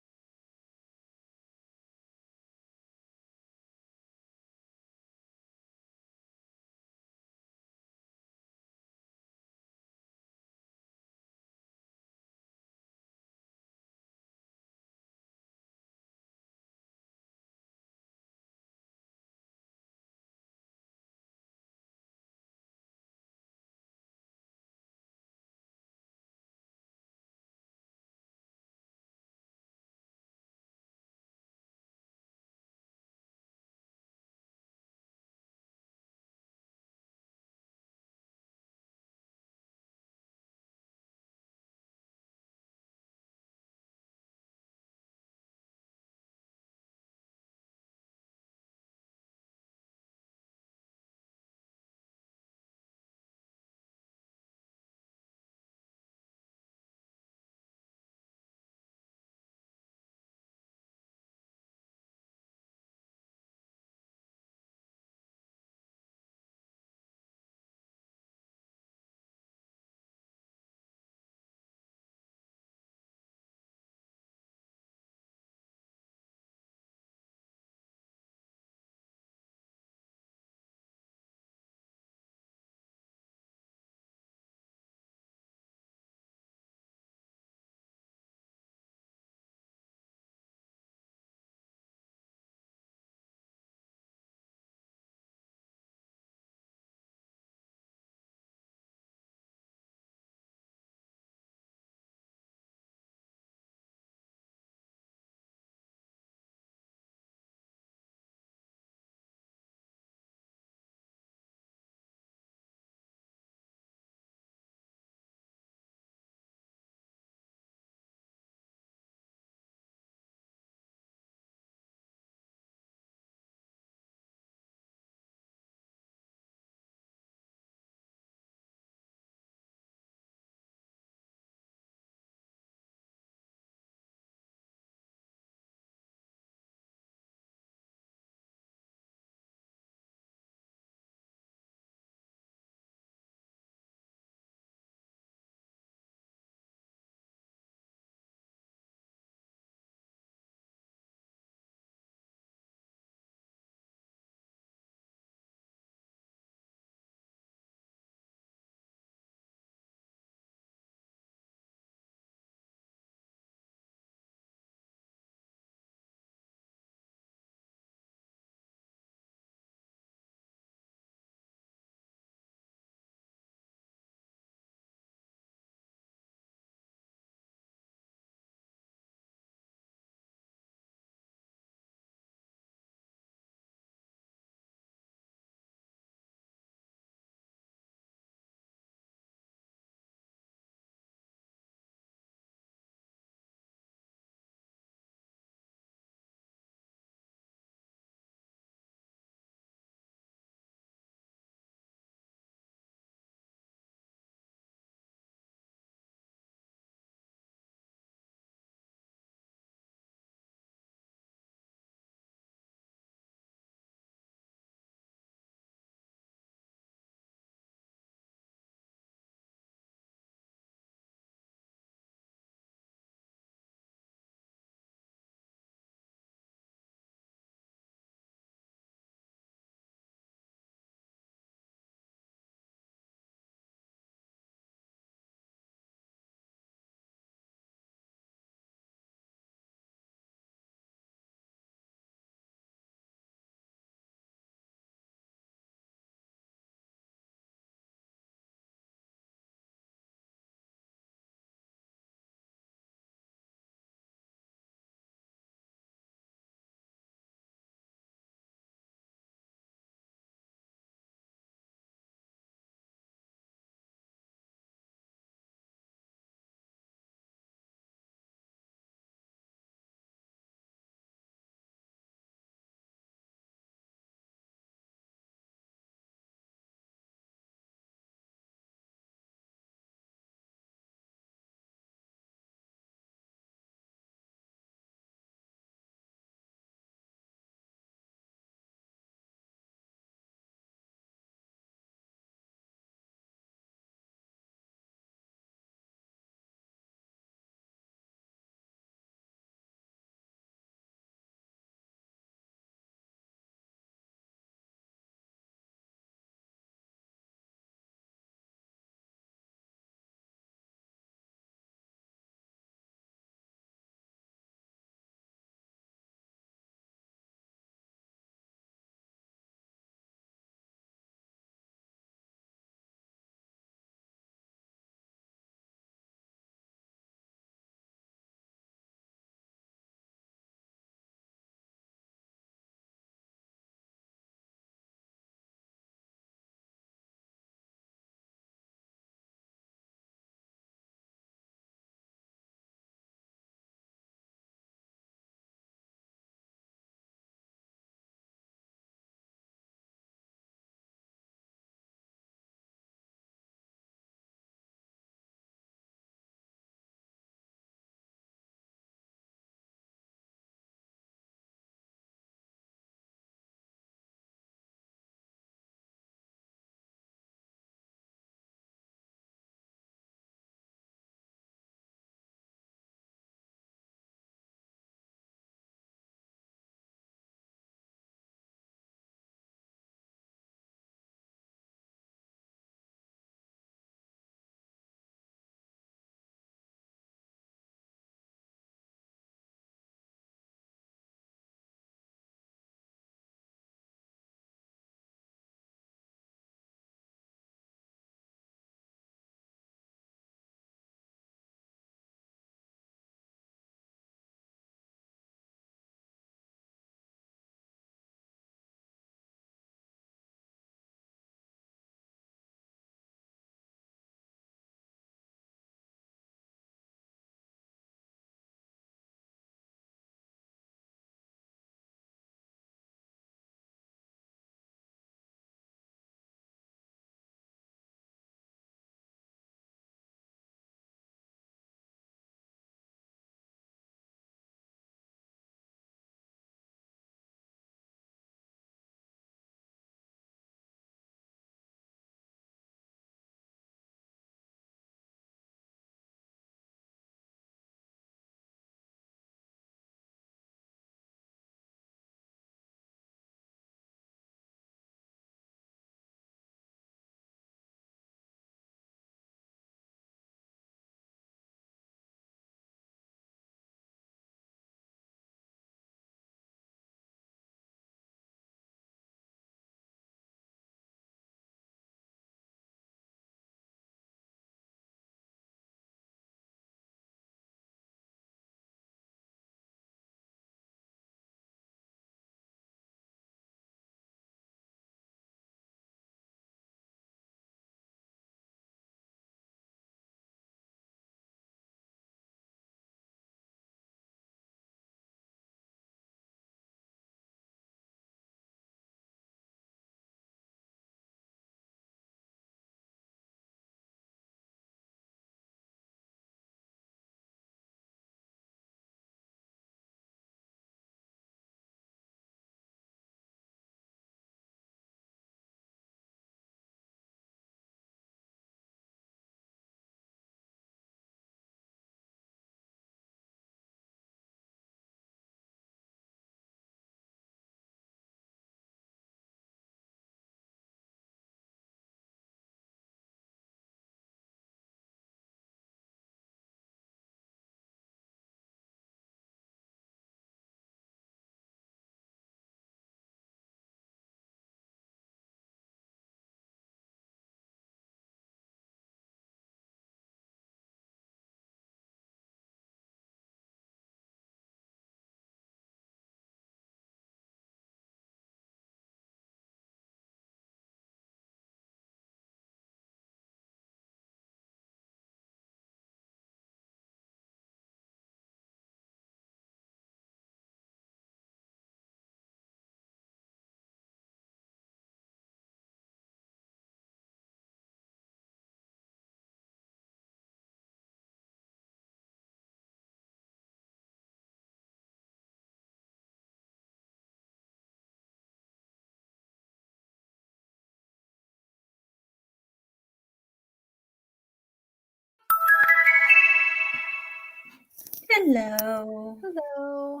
Hello. Hello.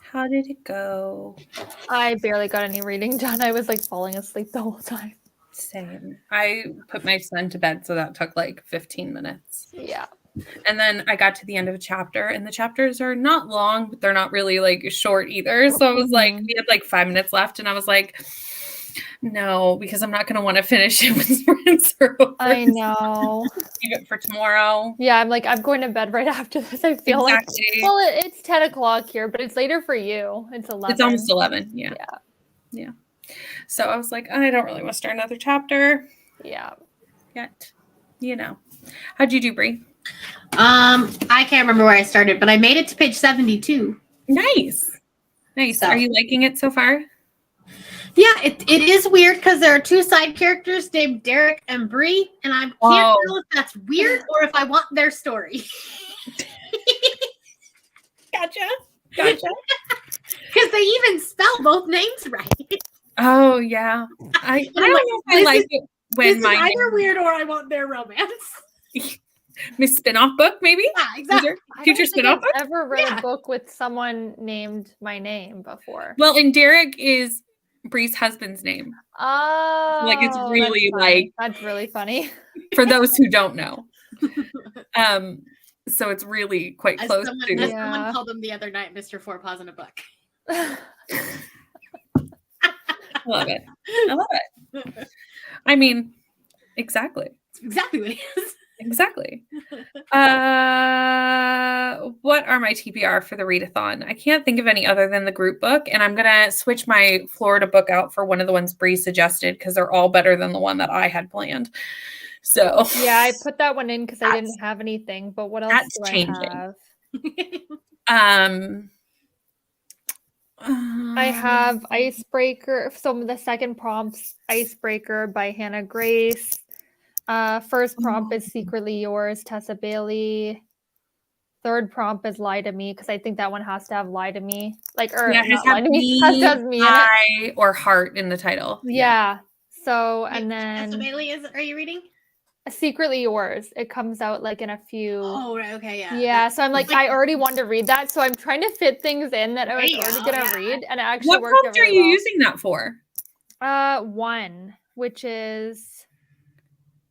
How did it go? I barely got any reading done. I was like falling asleep the whole time. Same. I put my son to bed, so that took like 15 minutes. Yeah. And then I got to the end of a chapter, and the chapters are not long, but they're not really like short either. So I was like, we had like 5 minutes left, and I was like, no, because I'm not going to want to finish it when sprints are over. I know. Leave it for tomorrow. Yeah, I'm going to bed right after this. I feel like, well, it's 10 o'clock here, but it's later for you. It's 11. It's almost 11. Yeah. So I was like, I don't really want to start another chapter. Yeah. Yet, how'd you do, Brie? I can't remember where I started, but I made it to page 72. Nice. So. Are you liking it so far? Yeah, it is weird because there are two side characters named Derek and Bree, and I can't tell if that's weird or if I want their story. Gotcha. Because they even spell both names right. Oh yeah. I don't know if I like it when my either weird or I want their romance. Miss Spinoff book, maybe? Yeah, exactly. Future Spinoff book? I've ever read a book with someone named my name before. Well, and Derek is Bree's husband's name. Oh, like it's really that's really funny. For those who don't know. So it's really quite close to. Someone called him the other night, Mr. Four Paws in a Book. I love it. I mean, exactly. It's exactly what it is. Exactly. What are my TBR for the readathon? I can't think of any other than the group book, and I'm gonna switch my Florida book out for one of the ones Bree suggested because they're all better than the one that I had planned. So yeah, I put that one in because I didn't have anything. But what else do I have? I have Icebreaker. So the second prompt's Icebreaker by Hannah Grace. First prompt is Secretly Yours, Tessa Bailey. Third prompt is Lie to Me, because I think that one has to have Lie to Me. Like, or not Lie to Me, has to have me in it. Or Heart in the title. Yeah. So, and then Tessa Bailey are you reading? Secretly Yours. It comes out like in a few. Oh, right. Okay. Yeah. Yeah. So I'm like, I already wanted to read that. So I'm trying to fit things in that I was already going to read. And it actually worked out really well. What prompt are you using that for? One, which is.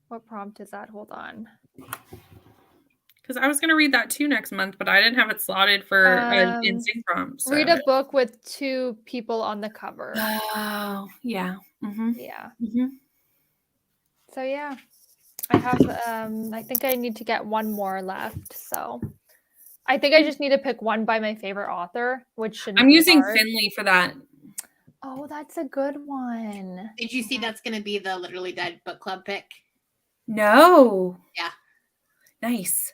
What prompt is that? Hold on. Because I was going to read that too next month, but I didn't have it slotted for an instinct prompt. So. Read a book with two people on the cover. Oh, yeah. Mm-hmm. Yeah. Mm-hmm. So, yeah. I have, I think I need to get one more left. So, I think I just need to pick one by my favorite author, which should I'm using Finley for that. Oh, that's a good one. Did you see that's going to be the Literally Dead book club pick? No. Yeah. Nice.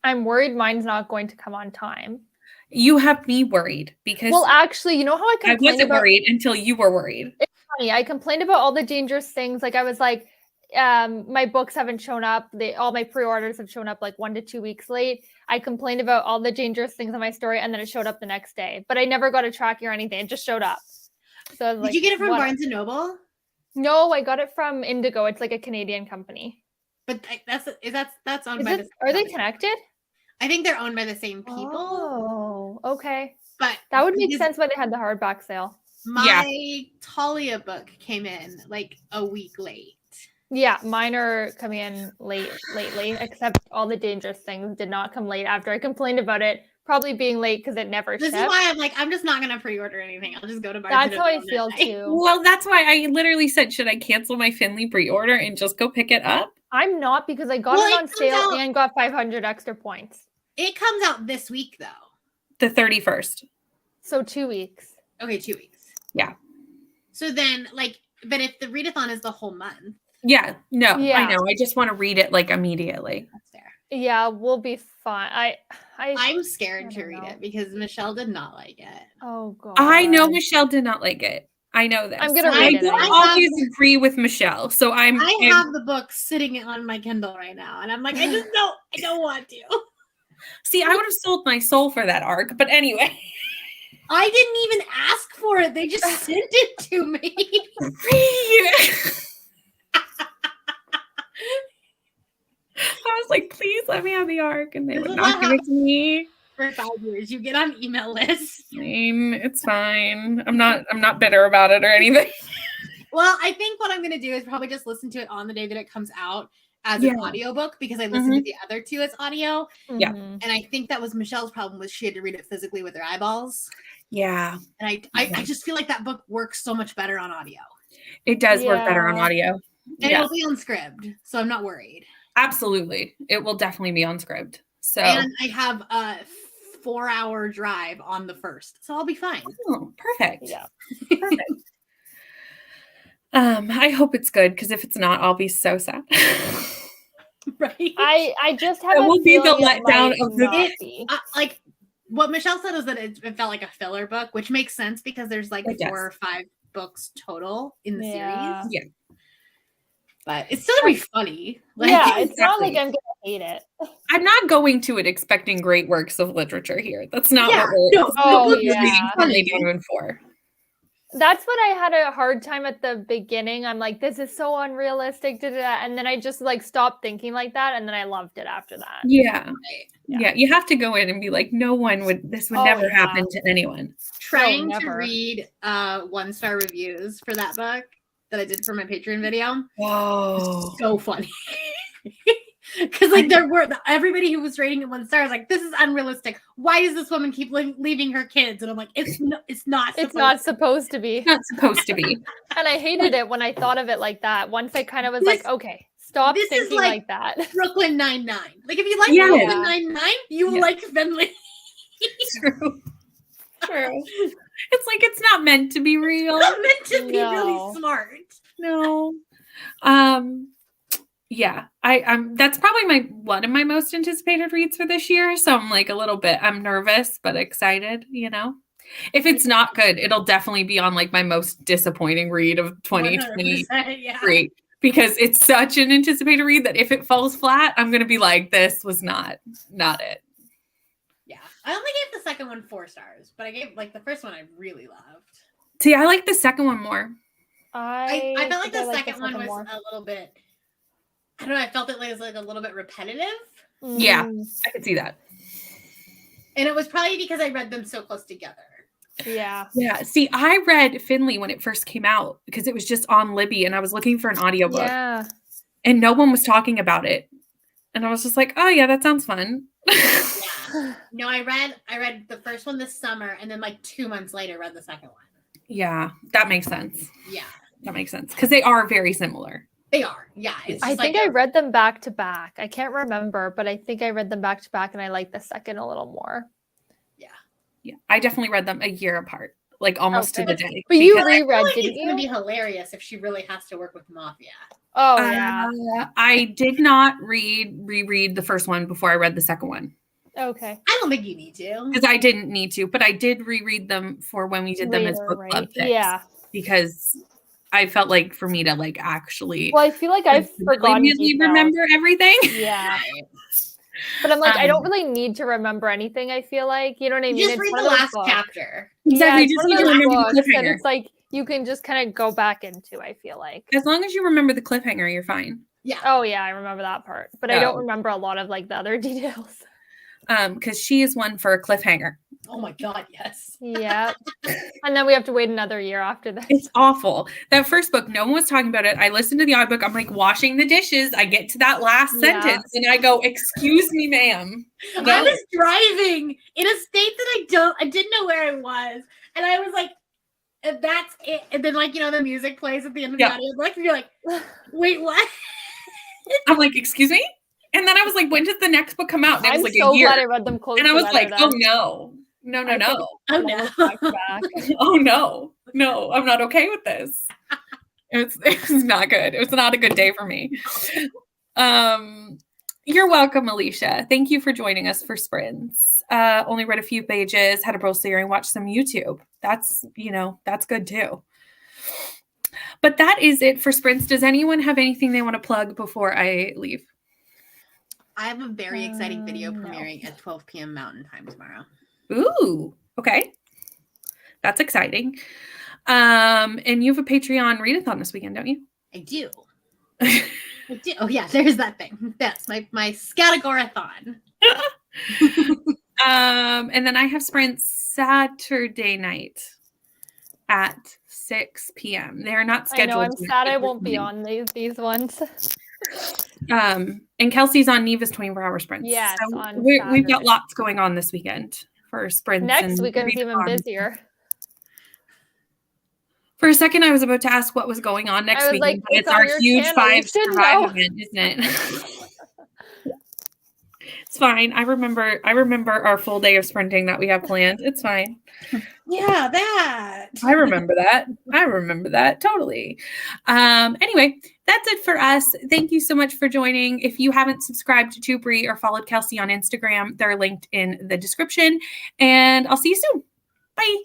I'm worried mine's not going to come on time. You have me worried because. Well, actually, you know how I wasn't worried until you were worried. It's funny. I complained about all the dangerous things. Like I was like, my books haven't shown up. All my pre-orders have shown up like 1 to 2 weeks late. I complained about all the dangerous things on my story, and then it showed up the next day. But I never got a tracking or anything. It just showed up. So did you get it from Barnes and Noble? No, I got it from Indigo. It's like a Canadian company. But that's owned by the same Are they connected? I think they're owned by the same people. Oh, okay. But that would make sense why they had the hardback sale. My Talia book came in like a week late. Yeah, mine are coming in lately, except All the Dangerous Things did not come late after I complained about it probably being late because it never shipped. This is why I'm like, I'm just not going to pre-order anything. I'll just go to Barnes. That's how I feel too. Well, that's why I literally said, should I cancel my Finley pre-order and just go pick it up? I'm not because I got it on sale and got 500 extra points. It comes out this week though. The 31st. So 2 weeks. Okay, 2 weeks. Yeah. So then but if the readathon is the whole month. Yeah, no, yeah. I know. I just want to read it like immediately. That's fair. Yeah, we'll be fine. I'm scared to read it because Michelle did not like it. Oh god. I know Michelle did not like it. I know this. I'm gonna read it. I always agree with Michelle. So I have the book sitting on my Kindle right now, and I'm like, I don't want to. See, I would have sold my soul for that arc, but anyway. I didn't even ask for it. They just sent it to me. I was was like, please let me have the ARC, and they This would is not what give it to me. For 5 years, you get on email lists. It's fine. I'm not bitter about it or anything. Well, I think what I'm going to do is probably just listen to it on the day that it comes out as an audiobook, because I listened to the other two as audio. Yeah. And I think that was Michelle's problem, was she had to read it physically with her eyeballs. Yeah. And I just feel like that book works so much better on audio. It does work better on audio. And it will be on Scribd, so I'm not worried. Absolutely. It will definitely be on Scribd. So and I have a 4-hour drive on the 1st, so I'll be fine. Oh, perfect. Yeah. Perfect. I hope it's good, because if it's not, I'll be so sad. Right. I just have It a will be the feeling it letdown might of the- not be. Like what Michelle said was that it felt like a filler book, which makes sense because there's like It does. 4 or 5 books total in the Yeah. series. Yeah. But it's still gonna be funny. Like, Yeah, it's not like exactly. I'm gonna hate it. I'm not going to it expecting great works of literature here. That's not Yeah, what we're no, Oh, the book is yeah. really funny. going for. That's what I had a hard time at the beginning. I'm like, this is so unrealistic, and then I just like stopped thinking like that, and then I loved it after that. Yeah. Yeah. Yeah. You have to go in and be like, this would Oh, never yeah. happen to anyone. Trying to never. read 1-star reviews for that book that I did for my Patreon video. Whoa. So funny. Because like everybody who was rating it 1 star was like, this is unrealistic. Why does this woman keep leaving her kids? And I'm like, it's not Supposed to be. Not supposed to be. And I hated it when I thought of it like that. Once I kind of was like, okay, stop this is thinking like that. Brooklyn Nine-Nine. Like if you like Yeah. Brooklyn Nine-Nine, you will Yeah. like Finley. True. True. It's like it's not meant to be real. Not meant to be No. really smart. No. Yeah, I'm that's probably one of my most anticipated reads for this year. So I'm like I'm nervous but excited, you know. If it's not good, it'll definitely be on like my most disappointing read of 2023 100%, yeah. because it's such an anticipated read that if it falls flat, I'm gonna be like, this was not it. Yeah. I only gave the second one 4 stars, but I gave like the first one I really loved. See, I like the second one more. I felt like think I the like second one was more. a little bit, I don't know, I felt it was like a little bit repetitive. Yeah. Mm, I could see that. And it was probably because I read them so close together. yeah. Yeah. See, I read Finley when it first came out because it was just on Libby and I was looking for an audiobook Yeah. and no one was talking about it. And I was just like, oh yeah, that sounds fun. Yeah. No, I read the first one this summer, and then like 2 months later read the second one. Yeah, that makes sense. Yeah. That makes sense. Because they are very similar. They are. Yeah. It's I just think like I read them back to back. I can't remember, but I think I read them back to back and I like the second a little more. Yeah. I definitely read them a year apart, like almost to Okay. the day. But you because- I feel reread, like didn't it's gonna you? be hilarious if she really has to work with Mafia. Oh yeah. I did not reread the first one before I read the second one Okay. I don't think you need to. because I didn't need to, but I did reread them for when we did them as Later, book club right? picks, Yeah. because I felt like for me to like actually Well, I feel like I've forgotten legitimately details. remember everything. Yeah. But I'm like, I don't Um, really need to remember anything. I feel like, you know what I mean? Just It's read one the of those last books. chapter. Exactly. Yeah, it's Just one need of to those remember the books that cliffhanger. it's like you can just kind of go back into. I feel like. As long as you remember the cliffhanger, you're fine. Yeah. Oh yeah, I remember that part, but I don't Oh. remember a lot of like the other details. Because she is one for a cliffhanger. Oh my god, yes. Yeah, and then we have to wait another year after this. It's awful. That first book, no one was talking about it. I listened to the audiobook. I'm like washing the dishes. I get to that last Yeah. sentence and I go, "Excuse me, ma'am." I No. was driving in a state that I didn't know where I was. And I was like, and that's it. And then like, the music plays at the end of Yeah. the audiobook, and you're like, wait, what? I'm like, "Excuse me?" And then I was like, "When does the next book come out?" And it was I'm like so a year. glad I read them close. And I was together like, "Oh then. no, no, no, I no, Oh Almost no. back to back. oh no, no! I'm not okay with this." It was not good. It was not a good day for me. You're welcome, Alicia. Thank you for joining us for Sprints. Only read a few pages, had a Braille series, watched some YouTube. That's good too. But that is it for Sprints. Does anyone have anything they want to plug before I leave? I have a very exciting video No. premiering at 12 p.m. Mountain Time tomorrow. Ooh, okay. That's exciting. And you have a Patreon readathon this weekend, don't you? I do. Oh yeah, there's that thing. That's my Scatagorathon. And then I have sprints Saturday night at 6 p.m. They are not scheduled. I know. I'm sad I won't be on these ones. And Kelsey's on Neva's 24-hour sprints. Yes, so on we've got lots going on this weekend for sprints. Next weekend's even busier. For a second, I was about to ask what was going on next weekend. Like, it's our huge 5 Survive event, isn't it? It's fine. I remember our full day of sprinting that we have planned. It's fine. Yeah, that. I remember that. Totally. Anyway, that's it for us. Thank you so much for joining. If you haven't subscribed to Brie or followed Kelsey on Instagram, they're linked in the description. And I'll see you soon. Bye.